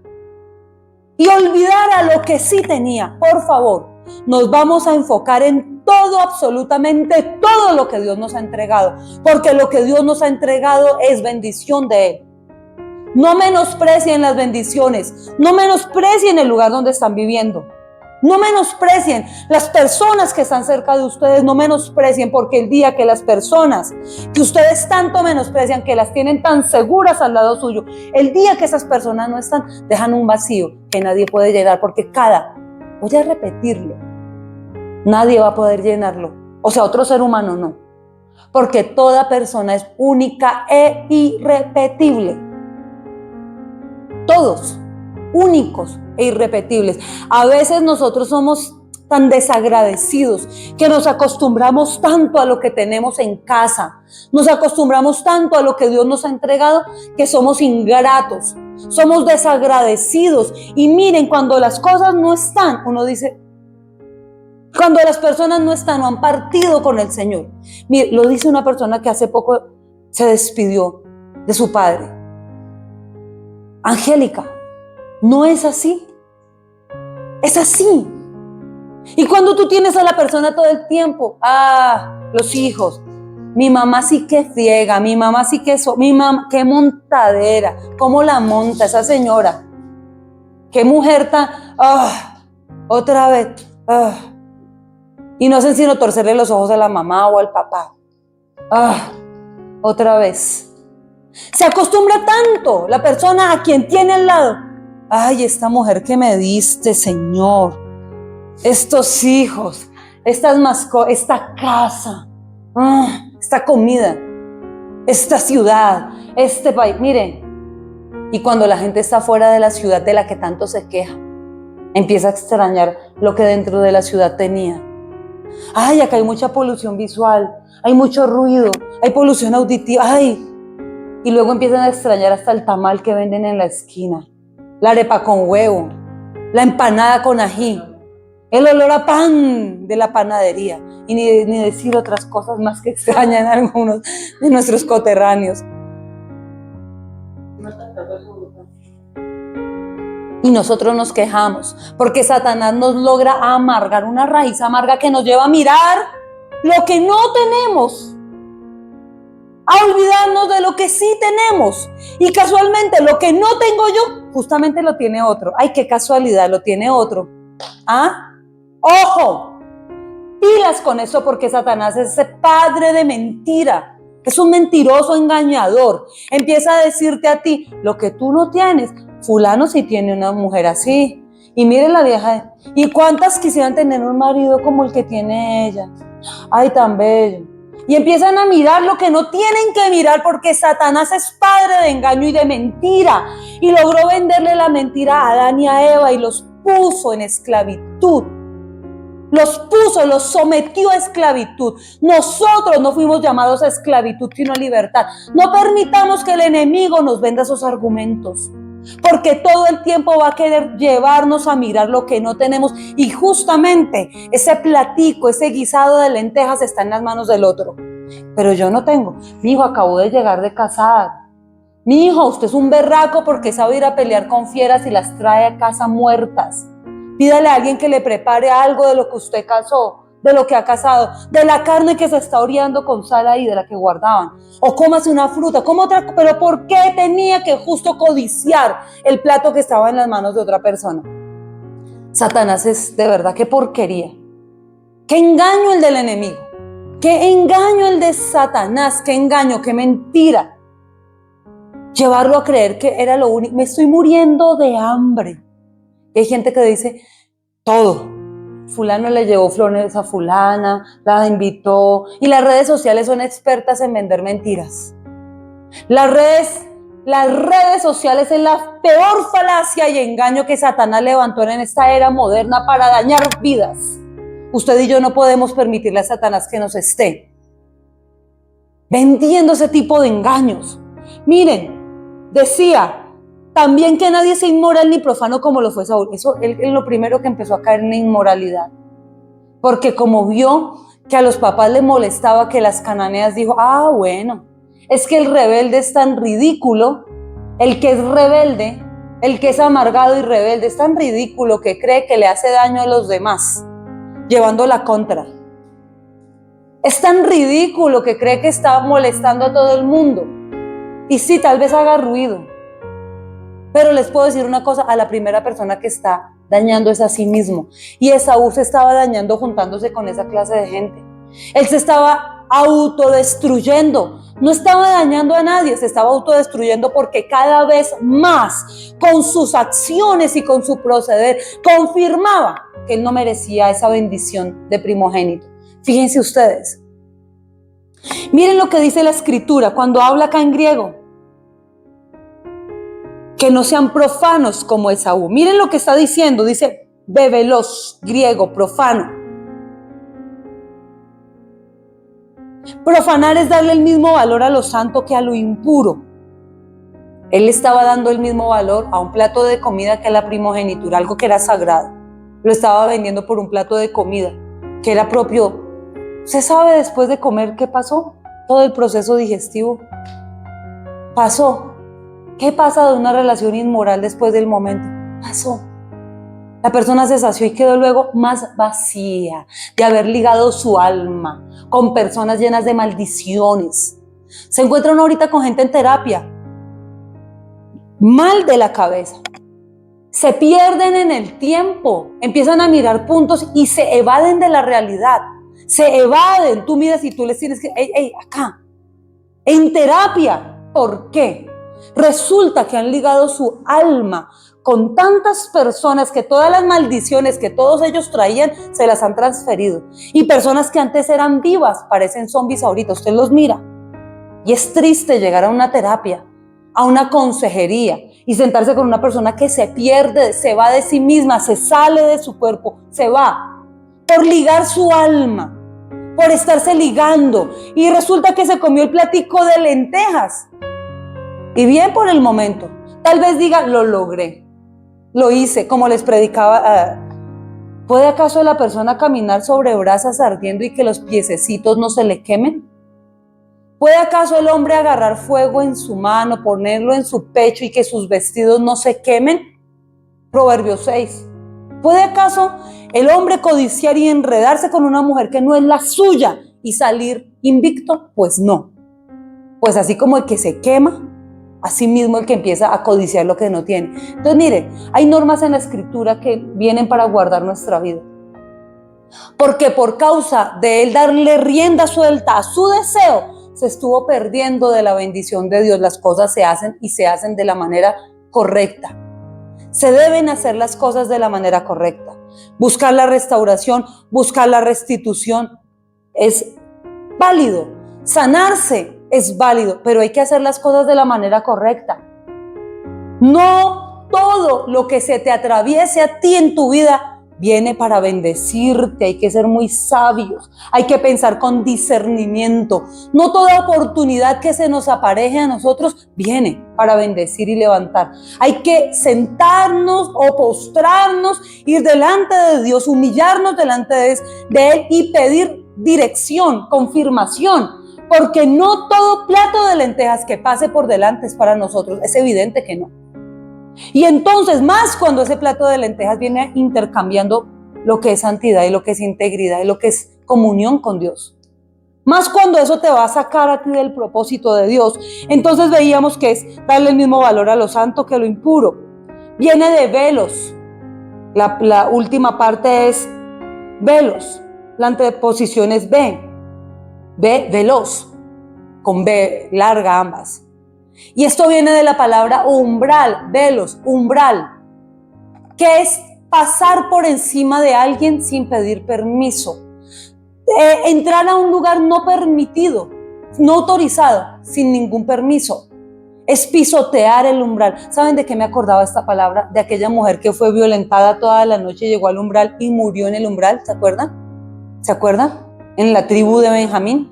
y olvidara lo que sí tenía. Por favor, nos vamos a enfocar en todo, absolutamente todo lo que Dios nos ha entregado, porque lo que Dios nos ha entregado es bendición de Él. No menosprecien las bendiciones, no menosprecien el lugar donde están viviendo, no menosprecien las personas que están cerca de ustedes, no menosprecien, porque el día que las personas que ustedes tanto menosprecian, que las tienen tan seguras al lado suyo, el día que esas personas no están, dejan un vacío que nadie puede llenar, porque voy a repetirlo, nadie va a poder llenarlo, o sea, otro ser humano no, porque toda persona es única e irrepetible. Todos, únicos e irrepetibles. A veces nosotros somos tan desagradecidos que nos acostumbramos tanto a lo que tenemos en casa, nos acostumbramos tanto a lo que Dios nos ha entregado que somos ingratos, somos desagradecidos. Y miren, cuando las cosas no están, uno dice, cuando las personas no están o han partido con el Señor. Mire, lo dice una persona que hace poco se despidió de su padre. Angélica, no es así, es así. Y cuando tú tienes a la persona todo el tiempo, los hijos, mi mamá sí que friega, mi mamá sí que mi mamá, qué montadera, cómo la monta esa señora, qué mujer tan, otra vez, y no hacen sino torcerle los ojos a la mamá o al papá, otra vez. Se acostumbra tanto la persona a quien tiene al lado ay, esta mujer que me diste, Señor, estos hijos, estas mascotas, esta casa, esta comida, esta ciudad, este país. Miren, y cuando la gente está fuera de la ciudad de la que tanto se queja, empieza a extrañar lo que dentro de la ciudad tenía. Ay, acá hay mucha polución visual, hay mucho ruido, hay polución auditiva, ay. Y luego empiezan a extrañar hasta el tamal que venden en la esquina, la arepa con huevo, la empanada con ají, el olor a pan de la panadería, y ni decir otras cosas más que extrañan a algunos de nuestros coterráneos. Y nosotros nos quejamos porque Satanás nos logra amargar una raíz amarga que nos lleva a mirar lo que no tenemos, a olvidarnos de lo que sí tenemos, y casualmente lo que no tengo yo justamente lo tiene otro. Ay, qué casualidad, lo tiene otro. Ojo, pilas con eso, porque Satanás es ese padre de mentira, es un mentiroso engañador. Empieza a decirte a ti lo que tú no tienes. Fulano sí tiene una mujer así, y mire la vieja, y cuántas quisieran tener un marido como el que tiene ella. Ay, tan bello. Y empiezan a mirar lo que no tienen que mirar, porque Satanás es padre de engaño y de mentira, y logró venderle la mentira a Adán y a Eva y los puso en esclavitud. Los sometió a esclavitud. Nosotros no fuimos llamados a esclavitud, sino a libertad. No permitamos que el enemigo nos venda esos argumentos, porque todo el tiempo va a querer llevarnos a mirar lo que no tenemos, y justamente ese platico, ese guisado de lentejas está en las manos del otro. Pero yo no tengo. Mi hijo, acabo de llegar de casar. Mi hijo, usted es un berraco porque sabe ir a pelear con fieras y las trae a casa muertas. Pídale a alguien que le prepare algo de lo que usted casó, de lo que ha casado, de la carne que se está oreando con sal ahí, de la que guardaban. O cómase una fruta, como otra. Pero ¿por qué tenía que justo codiciar el plato que estaba en las manos de otra persona? Satanás es de verdad, qué porquería. Qué engaño el del enemigo. Qué engaño el de Satanás. Qué engaño, qué mentira. Llevarlo a creer que era lo único. Me estoy muriendo de hambre. Hay gente que dice todo. Fulano le llevó flores a fulana, la invitó. Y las redes sociales son expertas en vender mentiras. Las redes sociales es la peor falacia y engaño que Satanás levantó en esta era moderna para dañar vidas. Usted y yo no podemos permitirle a Satanás que nos esté vendiendo ese tipo de engaños. Miren, decía también que nadie sea inmoral ni profano como lo fue Saúl. Eso él lo primero que empezó a caer en la inmoralidad, porque como vio que a los papás le molestaba que las cananeas, dijo, bueno, es que el rebelde es tan ridículo, el que es rebelde, el que es amargado y rebelde es tan ridículo que cree que le hace daño a los demás, llevando la contra. Es tan ridículo que cree que está molestando a todo el mundo. Y sí, tal vez haga ruido, pero les puedo decir una cosa, a la primera persona que está dañando es a sí mismo. Y Esaú se estaba dañando juntándose con esa clase de gente. Él se estaba autodestruyendo. No estaba dañando a nadie, se estaba autodestruyendo porque cada vez más, con sus acciones y con su proceder, confirmaba que él no merecía esa bendición de primogénito. Fíjense ustedes. Miren lo que dice la escritura cuando habla acá en griego. Que no sean profanos como Esaú. Miren lo que está diciendo. Dice bebelos, griego, profano. Profanar es darle el mismo valor a lo santo que a lo impuro. Él estaba dando el mismo valor a un plato de comida que a la primogenitura, algo que era sagrado. Lo estaba vendiendo por un plato de comida que era propio. ¿Usted sabe después de comer qué pasó? Todo el proceso digestivo pasó. ¿Qué pasa de una relación inmoral después del momento? Pasó. La persona se sació y quedó luego más vacía de haber ligado su alma con personas llenas de maldiciones. Se encuentran ahorita con gente en terapia, mal de la cabeza. Se pierden en el tiempo, empiezan a mirar puntos y se evaden de la realidad. Se evaden. Tú miras y tú les tienes que, acá, en terapia. ¿Por qué? Resulta que han ligado su alma con tantas personas que todas las maldiciones que todos ellos traían se las han transferido. Y personas que antes eran vivas parecen zombies ahorita. Usted los mira. Y es triste llegar a una terapia, a una consejería y sentarse con una persona que se pierde, se va de sí misma, se sale de su cuerpo, se va por ligar su alma, por estarse ligando. Y resulta que se comió el platico de lentejas. Y bien por el momento. Tal vez diga, lo logré, lo hice, como les predicaba. ¿Puede acaso la persona caminar sobre brasas ardiendo y que los piececitos no se le quemen? ¿Puede acaso el hombre agarrar fuego en su mano, ponerlo en su pecho y que sus vestidos no se quemen? Proverbios 6. ¿Puede acaso el hombre codiciar y enredarse con una mujer que no es la suya y salir invicto? Pues no. Pues así como el que se quema, así mismo el que empieza a codiciar lo que no tiene. Entonces mire, hay normas en la Escritura que vienen para guardar nuestra vida. Porque por causa de él darle rienda suelta a su deseo, se estuvo perdiendo de la bendición de Dios. Las cosas se hacen y se hacen de la manera correcta. Se deben hacer las cosas de la manera correcta. Buscar la restauración, buscar la restitución es válido. Sanarse es válido, pero hay que hacer las cosas de la manera correcta. No todo lo que se te atraviese a ti en tu vida viene para bendecirte. Hay que ser muy sabios, hay que pensar con discernimiento. No toda oportunidad que se nos apareje a nosotros viene para bendecir y levantar. Hay que sentarnos o postrarnos, ir delante de Dios, humillarnos delante de Él y pedir dirección, confirmación, porque no todo plato de lentejas que pase por delante es para nosotros. Es evidente que no. Y entonces, más cuando ese plato de lentejas viene intercambiando lo que es santidad y lo que es integridad y lo que es comunión con Dios. Más cuando eso te va a sacar a ti del propósito de Dios. Entonces veíamos que es darle el mismo valor a lo santo que a lo impuro. Viene de velos. La última parte es velos. La anteposición es veloz, con B larga ambas. Y esto viene de la palabra umbral, velos, umbral, que es pasar por encima de alguien sin pedir permiso. Entrar a un lugar no permitido, no autorizado, sin ningún permiso. Es pisotear el umbral. ¿Saben de qué me acordaba esta palabra? De aquella mujer que fue violentada toda la noche, llegó al umbral y murió en el umbral. ¿Se acuerdan? ¿Se acuerdan? En la tribu de Benjamín.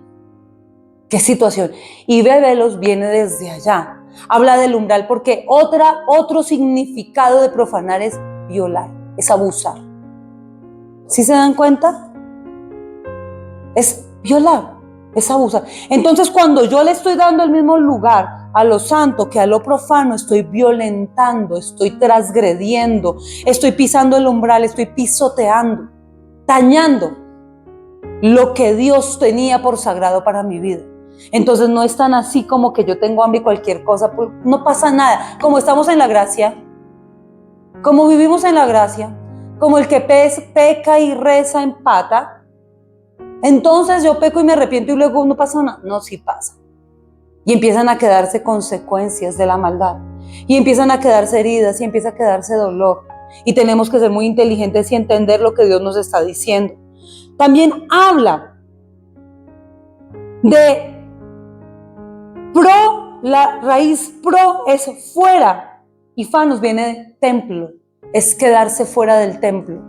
¿Qué situación? Y velos viene desde allá. Habla del umbral porque otro significado de profanar es violar, es abusar. ¿Sí se dan cuenta? Es violar, es abusar. Entonces, cuando yo le estoy dando el mismo lugar a lo santo que a lo profano, estoy violentando, estoy transgrediendo, estoy pisando el umbral, estoy pisoteando, dañando lo que Dios tenía por sagrado para mi vida. Entonces no es tan así como que yo tengo hambre y cualquier cosa, pues no pasa nada. Como estamos en la gracia, como vivimos en la gracia, como el que peca y reza empata, entonces yo peco y me arrepiento y luego no pasa nada. No, sí pasa. Y empiezan a quedarse consecuencias de la maldad. Y empiezan a quedarse heridas y empieza a quedarse dolor. Y tenemos que ser muy inteligentes y entender lo que Dios nos está diciendo. También habla de pro, la raíz pro es fuera, y fanos viene de templo, es quedarse fuera del templo,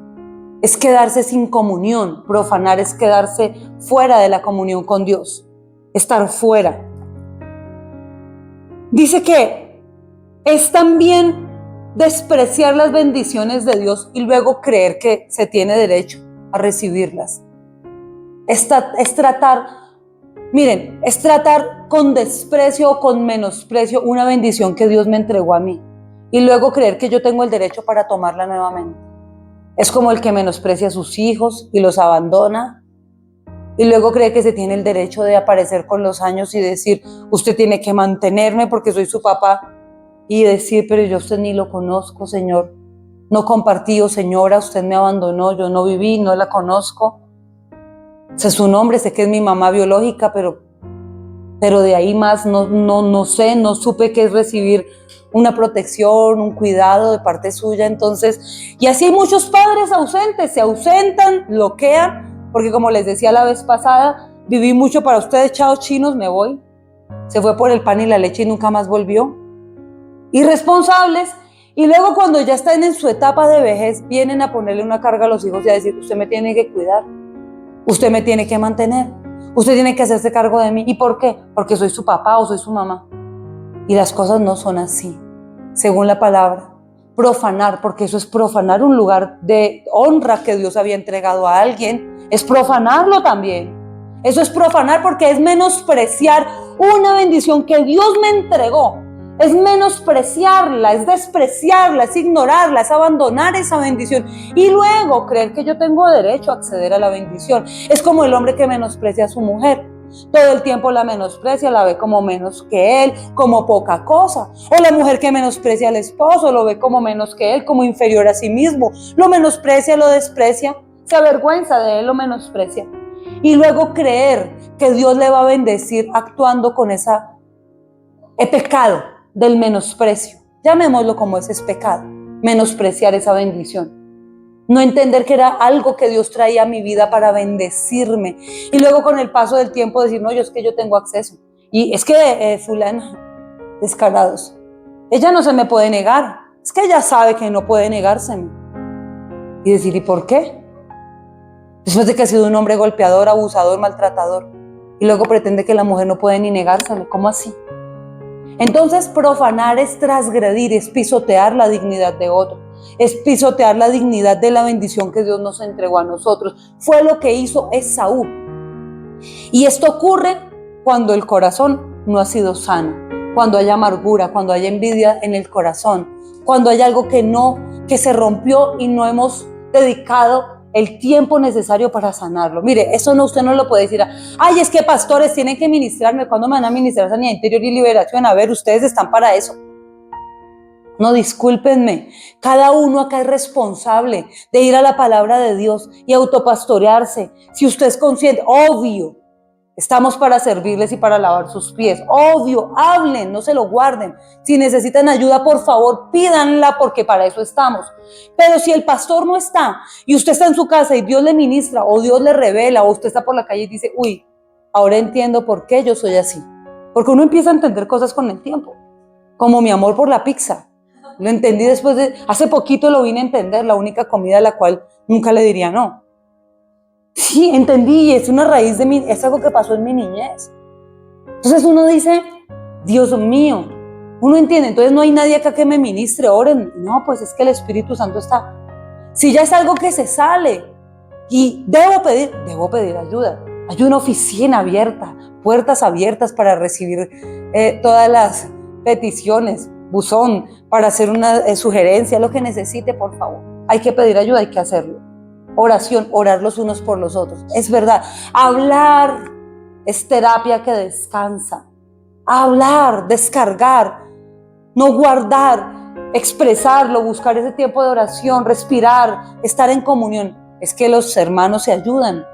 es quedarse sin comunión. Profanar es quedarse fuera de la comunión con Dios, estar fuera. Dice que es también despreciar las bendiciones de Dios y luego creer que se tiene derecho a recibirlas. Es tratar con desprecio o con menosprecio una bendición que Dios me entregó a mí y luego creer que yo tengo el derecho para tomarla nuevamente. Es como el que menosprecia a sus hijos y los abandona y luego cree que se tiene el derecho de aparecer con los años y decir, usted tiene que mantenerme porque soy su papá, y decir, pero yo a usted ni lo conozco, Señor, no compartí, o señora, usted me abandonó, yo no viví, no la conozco. Sé su nombre, sé que es mi mamá biológica, pero pero de ahí más no sé, no supe qué es recibir una protección, un cuidado de parte suya. Entonces, y así hay muchos padres ausentes, se ausentan, bloquean, porque como les decía la vez pasada, viví mucho para ustedes, chao chinos, me voy. Se fue por el pan y la leche y nunca más volvió. Irresponsables. Y luego cuando ya están en su etapa de vejez, vienen a ponerle una carga a los hijos y a decir, usted me tiene que cuidar, usted me tiene que mantener, usted tiene que hacerse cargo de mí. ¿Y por qué? Porque soy su papá o soy su mamá. Y las cosas no son así, según la palabra. Profanar, porque eso es profanar un lugar de honra que Dios había entregado a alguien, es profanarlo también. Eso es profanar porque es menospreciar una bendición que Dios me entregó. Es menospreciarla, es despreciarla, es ignorarla, es abandonar esa bendición y luego creer que yo tengo derecho a acceder a la bendición. Es como el hombre que menosprecia a su mujer. Todo el tiempo la menosprecia, la ve como menos que él, como poca cosa. O la mujer que menosprecia al esposo, lo ve como menos que él, como inferior a sí mismo. Lo menosprecia, lo desprecia, se avergüenza de él, lo menosprecia. Y luego creer que Dios le va a bendecir actuando con esa pecado del menosprecio. Llamémoslo como ese es pecado, menospreciar esa bendición. No entender que era algo que Dios traía a mi vida para bendecirme. Y luego con el paso del tiempo decir, no, yo es que yo tengo acceso. Y es que fulana, descarados. Ella no se me puede negar. Es que ella sabe que no puede negárseme. Y decir, ¿y por qué? Después de que ha sido un hombre golpeador, abusador, maltratador. Y luego pretende que la mujer no puede ni negárseme. ¿Cómo así? Entonces profanar es transgredir, es pisotear la dignidad de otro, es pisotear la dignidad de la bendición que Dios nos entregó a nosotros. Fue lo que hizo Esaú. Y esto ocurre cuando el corazón no ha sido sano, cuando hay amargura, cuando hay envidia en el corazón, cuando hay algo que se rompió y no hemos dedicado el tiempo necesario para sanarlo. Mire, eso no, usted no lo puede decir, ay, es que pastores tienen que ministrarme. ¿Cuándo me van a ministrar sanidad interior y liberación? A ver, ustedes están para eso. No, discúlpenme, cada uno acá es responsable de ir a la palabra de Dios y autopastorearse. Si usted es consciente, obvio, estamos para servirles y para lavar sus pies. Obvio, hablen, no se lo guarden. Si necesitan ayuda, por favor, pídanla porque para eso estamos. Pero si el pastor no está y usted está en su casa y Dios le ministra o Dios le revela o usted está por la calle y dice, uy, ahora entiendo por qué yo soy así. Porque uno empieza a entender cosas con el tiempo, como mi amor por la pizza. Lo entendí después de, hace poquito lo vine a entender, la única comida a la cual nunca le diría no. Sí, entendí, es una raíz de mí, es algo que pasó en mi niñez. Entonces uno dice, Dios mío, uno entiende, entonces no hay nadie acá que me ministre, oren. No, pues es que el Espíritu Santo está. Si ya es algo que se sale y debo pedir ayuda. Hay una oficina abierta, puertas abiertas para recibir todas las peticiones, buzón, para hacer una sugerencia, lo que necesite, por favor. Hay que pedir ayuda, hay que hacerlo. Oración, orar los unos por los otros. Es verdad, hablar es terapia que descansa. Hablar, descargar, no guardar, expresarlo, buscar ese tiempo de oración, respirar, estar en comunión. Es que los hermanos se ayudan.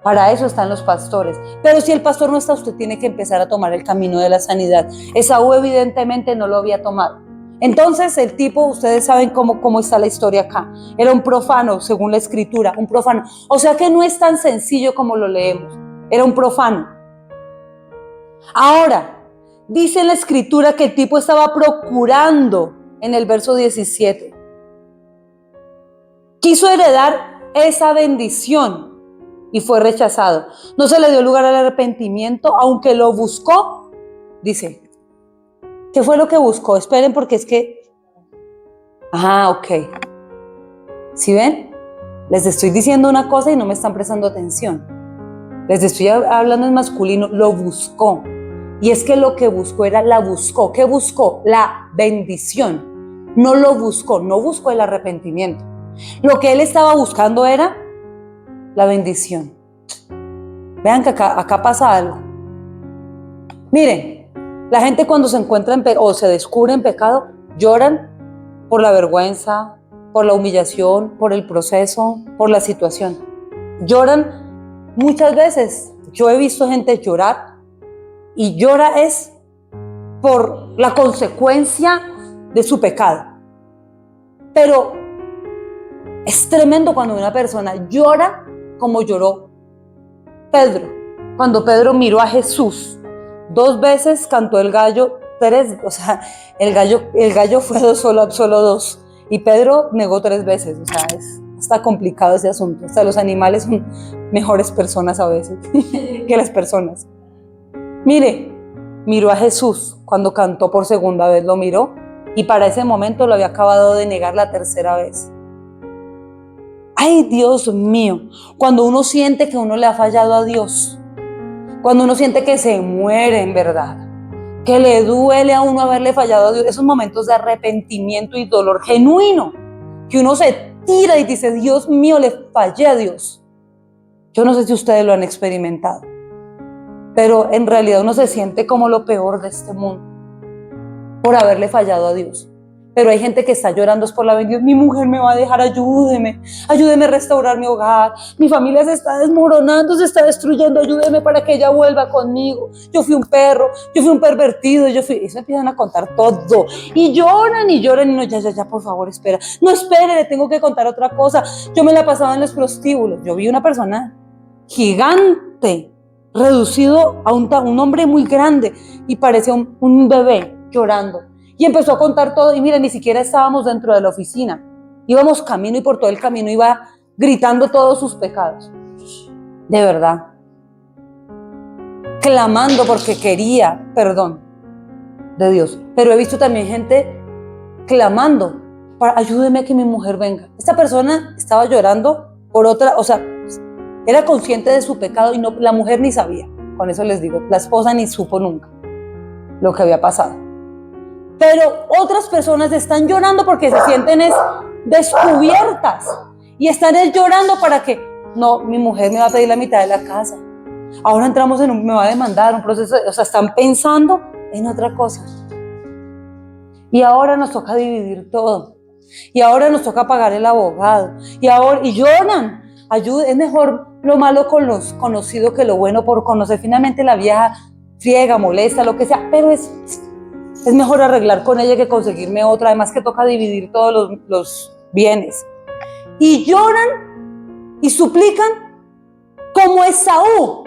Para eso están los pastores. Pero si el pastor no está, usted tiene que empezar a tomar el camino de la sanidad. Esaú evidentemente no lo había tomado. Entonces el tipo, ustedes saben cómo está la historia acá. Era un profano, según la escritura, un profano. O sea que no es tan sencillo como lo leemos. Era un profano. Ahora, dice la escritura que el tipo estaba procurando, en el verso 17. Quiso heredar esa bendición y fue rechazado. No se le dio lugar al arrepentimiento, aunque lo buscó. Dice, ¿qué fue lo que buscó? Esperen porque es que... ok. ¿Sí ven? Les estoy diciendo una cosa y no me están prestando atención. Les estoy hablando en masculino, lo buscó. Y es que lo que buscó era la buscó. ¿Qué buscó? La bendición. No lo buscó, no buscó el arrepentimiento. Lo que él estaba buscando era la bendición. Vean que acá pasa algo. Miren, la gente cuando se encuentra o se descubre en pecado, lloran por la vergüenza, por la humillación, por el proceso, por la situación. Lloran muchas veces. Yo he visto gente llorar y llora es por la consecuencia de su pecado. Pero es tremendo cuando una persona llora como lloró Pedro. Cuando Pedro miró a Jesús, 2 veces cantó el gallo, 3, o sea, el gallo fue solo 2, y Pedro negó 3 veces, o sea, está complicado ese asunto. Hasta los animales son mejores personas a veces que las personas. Mire, miró a Jesús cuando cantó por 2ª vez, lo miró, y para ese momento lo había acabado de negar la 3ª vez. Ay, Dios mío, cuando uno siente que uno le ha fallado a Dios, cuando uno siente que se muere en verdad, que le duele a uno haberle fallado a Dios, esos momentos de arrepentimiento y dolor genuino, que uno se tira y dice, Dios mío, le fallé a Dios. Yo no sé si ustedes lo han experimentado, pero en realidad uno se siente como lo peor de este mundo por haberle fallado a Dios. Pero hay gente que está llorando por la bendición. Mi mujer me va a dejar, ayúdeme a restaurar mi hogar. Mi familia se está desmoronando, se está destruyendo, ayúdeme para que ella vuelva conmigo. Yo fui un perro, yo fui un pervertido, y se empiezan a contar todo. Y lloran, y no, ya, por favor, espera. No, espere, le tengo que contar otra cosa. Yo me la pasaba en los prostíbulos. Yo vi una persona gigante, reducido a un hombre muy grande, y parecía un bebé llorando. Y empezó a contar todo, y mira, ni siquiera estábamos dentro de la oficina. Íbamos camino, y por todo el camino iba gritando todos sus pecados. De verdad. Clamando porque quería perdón de Dios. Pero he visto también gente clamando para ayúdeme a que mi mujer venga. Esta persona estaba llorando por otra, o sea, era consciente de su pecado, y no, la mujer ni sabía. Con eso les digo, la esposa ni supo nunca lo que había pasado. Pero otras personas están llorando porque se sienten descubiertas, y están llorando para que, no, mi mujer me va a pedir la mitad de la casa, ahora entramos me va a demandar un proceso, o sea, están pensando en otra cosa. Y ahora nos toca dividir todo, y ahora nos toca pagar el abogado, y lloran. Es mejor lo malo conocido que lo bueno por conocer. Finalmente la vieja friega, molesta, lo que sea, pero es mejor arreglar con ella que conseguirme otra, además que toca dividir todos los bienes. Y lloran y suplican como Esaú.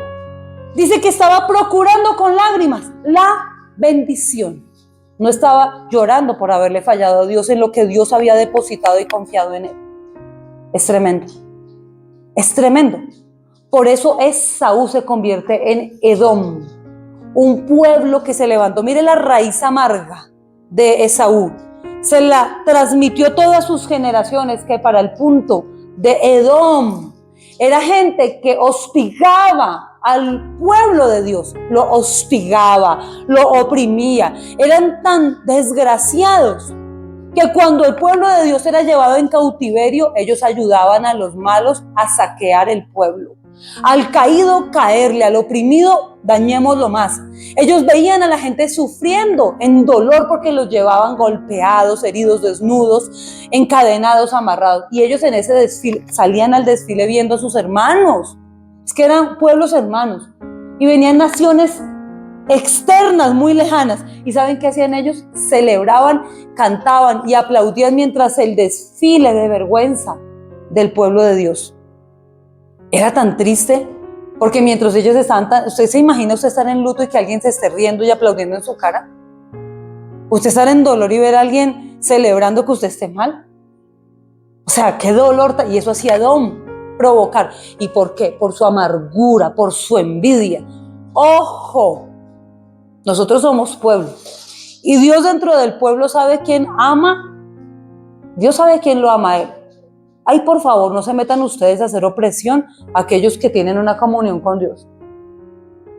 Dice que estaba procurando con lágrimas la bendición. No estaba llorando por haberle fallado a Dios en lo que Dios había depositado y confiado en él. Es tremendo. Es tremendo. Por eso Esaú se convierte en Edom, un pueblo que se levantó. Mire la raíz amarga de Esaú. Se la transmitió todas sus generaciones, que para el punto de Edom era gente que hostigaba al pueblo de Dios, lo hostigaba, lo oprimía. Eran tan desgraciados que cuando el pueblo de Dios era llevado en cautiverio, ellos ayudaban a los malos a saquear el pueblo. Al caído caerle, al oprimido dañémoslo más. Ellos veían a la gente sufriendo en dolor porque los llevaban golpeados, heridos, desnudos, encadenados, amarrados. Y ellos en ese desfile salían al desfile viendo a sus hermanos. Es que eran pueblos hermanos. Y venían naciones externas muy lejanas. ¿Y saben qué hacían ellos? Celebraban, cantaban y aplaudían mientras el desfile de vergüenza del pueblo de Dios. Era tan triste, porque mientras ellos estaban ¿usted se imagina usted estar en luto y que alguien se esté riendo y aplaudiendo en su cara? ¿Usted estar en dolor y ver a alguien celebrando que usted esté mal? O sea, qué dolor. Y eso hacía Edom, provocar. ¿Y por qué? Por su amargura, por su envidia. ¡Ojo! Nosotros somos pueblo. Y Dios dentro del pueblo sabe quién ama. Dios sabe quién lo ama a él. Ay, por favor, no se metan ustedes a hacer opresión a aquellos que tienen una comunión con Dios.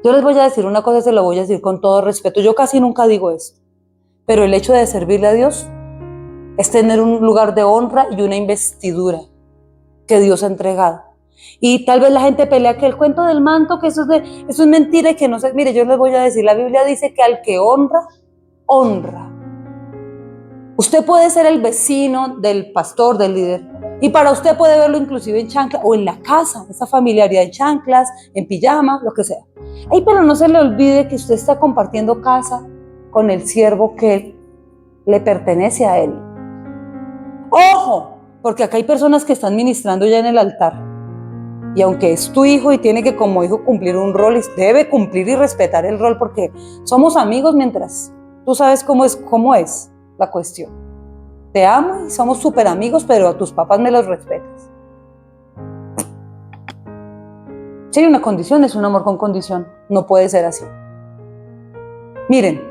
Yo les voy a decir una cosa, se lo voy a decir con todo respeto. Yo casi nunca digo esto. Pero el hecho de servirle a Dios es tener un lugar de honra y una investidura que Dios ha entregado. Y tal vez la gente pelea que el cuento del manto, que eso es mentira y que no sé. Mire, yo les voy a decir, la Biblia dice que al que honra, honra. Usted puede ser el vecino del pastor, del líder, Y para usted puede verlo inclusive en chanclas o en la casa, esa familiaridad en chanclas, en pijama, lo que sea. Ay, pero no se le olvide que usted está compartiendo casa con el siervo que le pertenece a él. ¡Ojo! Porque acá hay personas que están ministrando ya en el altar. Y aunque es tu hijo y tiene que como hijo cumplir un rol, y debe cumplir y respetar el rol porque somos amigos mientras tú sabes cómo es la cuestión. Te amo y somos súper amigos, pero a tus papás me los respetas. Si hay una condición, es un amor con condición. No puede ser así. Miren,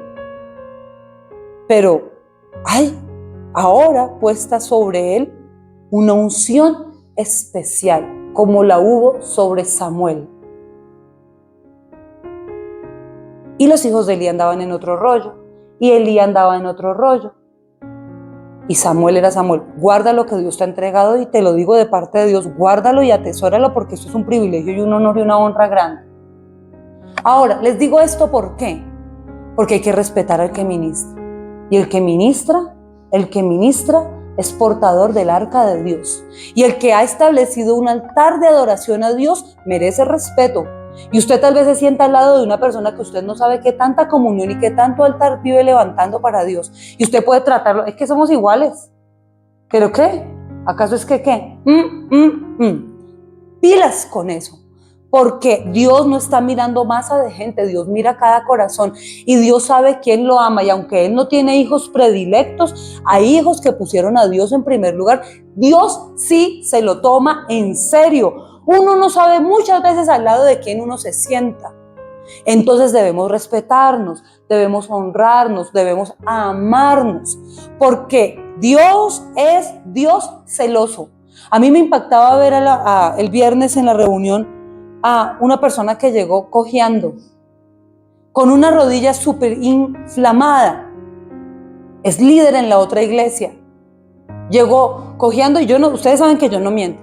pero hay ahora puesta sobre él una unción especial, como la hubo sobre Samuel. Y los hijos de Elí andaban en otro rollo, y Elí andaba en otro rollo. Y Samuel era Samuel. Guarda lo que Dios te ha entregado, y te lo digo de parte de Dios, guárdalo y atesóralo, porque esto es un privilegio y un honor y una honra grande. Ahora, les digo esto ¿por qué? Porque hay que respetar al que ministra. Y el que ministra es portador del arca de Dios. Y el que ha establecido un altar de adoración a Dios merece respeto. Y usted tal vez se sienta al lado de una persona que usted no sabe qué tanta comunión y qué tanto altar vive levantando para Dios. Y usted puede tratarlo, es que somos iguales. ¿Pero qué? ¿Acaso es que qué? Pilas con eso. Porque Dios no está mirando masa de gente, Dios mira cada corazón y Dios sabe quién lo ama. Y aunque Él no tiene hijos predilectos, hay hijos que pusieron a Dios en primer lugar. Dios sí se lo toma en serio. Uno no sabe muchas veces al lado de quién uno se sienta. Entonces debemos respetarnos, debemos honrarnos, debemos amarnos, porque Dios es Dios celoso. A mí me impactaba ver el viernes en la reunión a una persona que llegó cojeando, con una rodilla súper inflamada. Es líder en la otra iglesia. Llegó cojeando y ustedes saben que yo no miento.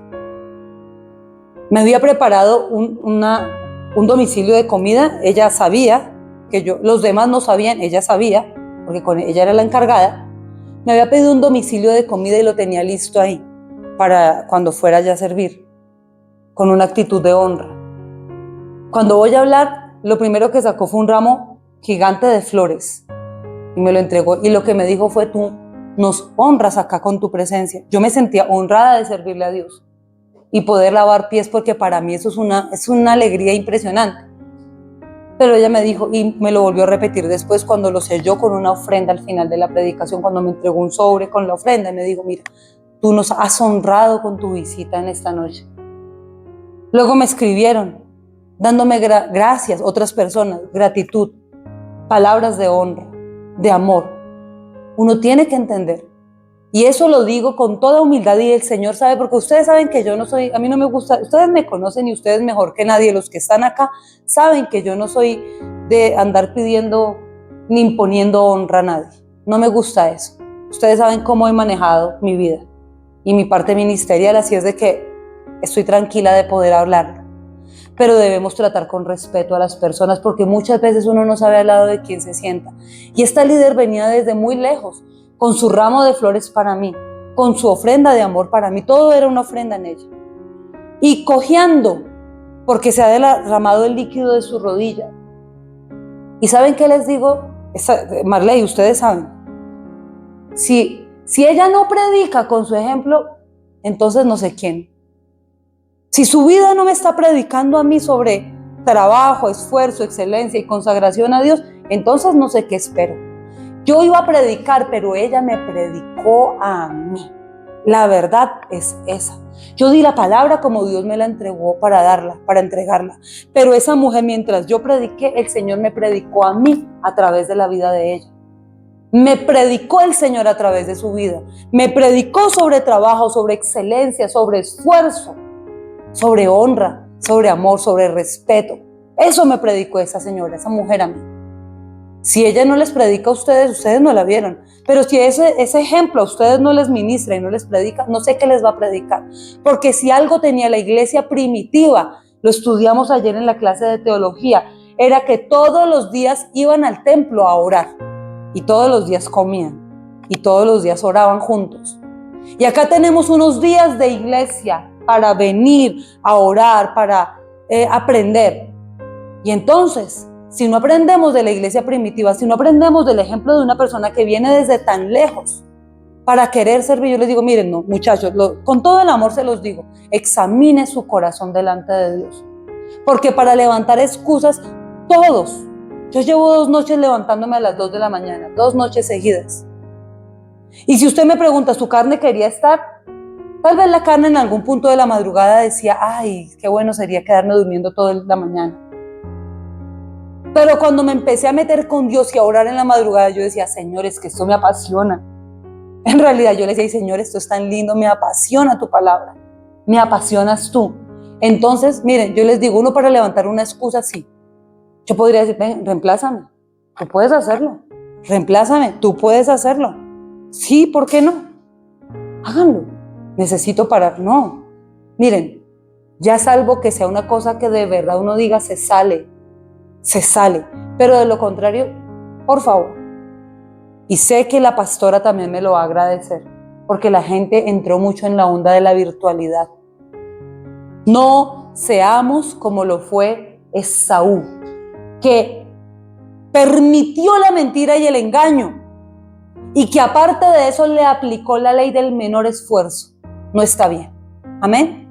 Me había preparado un domicilio de comida. Ella sabía que los demás no sabían, ella sabía, porque ella era la encargada. Me había pedido un domicilio de comida y lo tenía listo ahí para cuando fuera ya a servir, con una actitud de honra. Cuando voy a hablar, lo primero que sacó fue un ramo gigante de flores y me lo entregó. Y lo que me dijo fue: tú nos honras acá con tu presencia. Yo me sentía honrada de servirle a Dios y poder lavar pies, porque para mí eso es una alegría impresionante. Pero ella me dijo, y me lo volvió a repetir después cuando lo selló con una ofrenda al final de la predicación, cuando me entregó un sobre con la ofrenda, y me dijo: mira, tú nos has honrado con tu visita en esta noche. Luego me escribieron dándome gracias, otras personas, gratitud, palabras de honra, de amor. Uno tiene que entender. Y eso lo digo con toda humildad, y el Señor sabe, porque ustedes saben que yo no soy, a mí no me gusta, ustedes me conocen y ustedes mejor que nadie, los que están acá, saben que yo no soy de andar pidiendo ni imponiendo honra a nadie. No me gusta eso. Ustedes saben cómo he manejado mi vida y mi parte ministerial, así es de que estoy tranquila de poder hablar. Pero debemos tratar con respeto a las personas, porque muchas veces uno no sabe al lado de quién se sienta. Y esta líder venía desde muy lejos, con su ramo de flores para mí, con su ofrenda de amor para mí, todo era una ofrenda en ella. Y cojeando, porque se ha derramado el líquido de su rodilla. ¿Y saben qué les digo? Marley, ustedes saben, si ella no predica con su ejemplo, entonces no sé quién. Si su vida no me está predicando a mí sobre trabajo, esfuerzo, excelencia y consagración a Dios, entonces no sé qué espero. Yo iba a predicar, pero ella me predicó a mí. La verdad es esa. Yo di la palabra como Dios me la entregó para entregarla. Pero esa mujer, mientras yo prediqué, el Señor me predicó a mí a través de la vida de ella. Me predicó el Señor a través de su vida. Me predicó sobre trabajo, sobre excelencia, sobre esfuerzo, sobre honra, sobre amor, sobre respeto. Eso me predicó esa señora, esa mujer a mí. Si ella no les predica a ustedes no la vieron. Pero si ese ejemplo a ustedes no les ministra y no les predica, no sé qué les va a predicar. Porque si algo tenía la iglesia primitiva, lo estudiamos ayer en la clase de teología, era que todos los días iban al templo a orar. Y todos los días comían. Y todos los días oraban juntos. Y acá tenemos unos días de iglesia para venir a orar, para aprender. Y entonces, si no aprendemos de la iglesia primitiva, si no aprendemos del ejemplo de una persona que viene desde tan lejos para querer servir, yo les digo, miren, no, muchachos, con todo el amor se los digo, examine su corazón delante de Dios. Porque para levantar excusas, todos, yo llevo 2 noches levantándome a las 2 de la mañana, 2 noches seguidas. Y si usted me pregunta, ¿su carne quería estar? Tal vez la carne en algún punto de la madrugada decía, ay, qué bueno sería quedarme durmiendo toda la mañana. Pero cuando me empecé a meter con Dios y a orar en la madrugada, yo decía, Señor, es que esto me apasiona. En realidad yo le decía, Señor, esto es tan lindo, me apasiona tu palabra, me apasionas tú. Entonces, miren, yo les digo, uno para levantar una excusa, sí. Yo podría decir, ven, reemplázame, tú puedes hacerlo. Reemplázame, tú puedes hacerlo. Sí, ¿por qué no? Háganlo. Necesito parar. No. Miren, ya salvo que sea una cosa que de verdad uno diga, se sale. Pero de lo contrario, por favor. Y sé que la pastora también me lo va a agradecer, porque la gente entró mucho en la onda de la virtualidad. No seamos como lo fue Esaú, que permitió la mentira y el engaño, y que aparte de eso le aplicó la ley del menor esfuerzo. No está bien. Amén.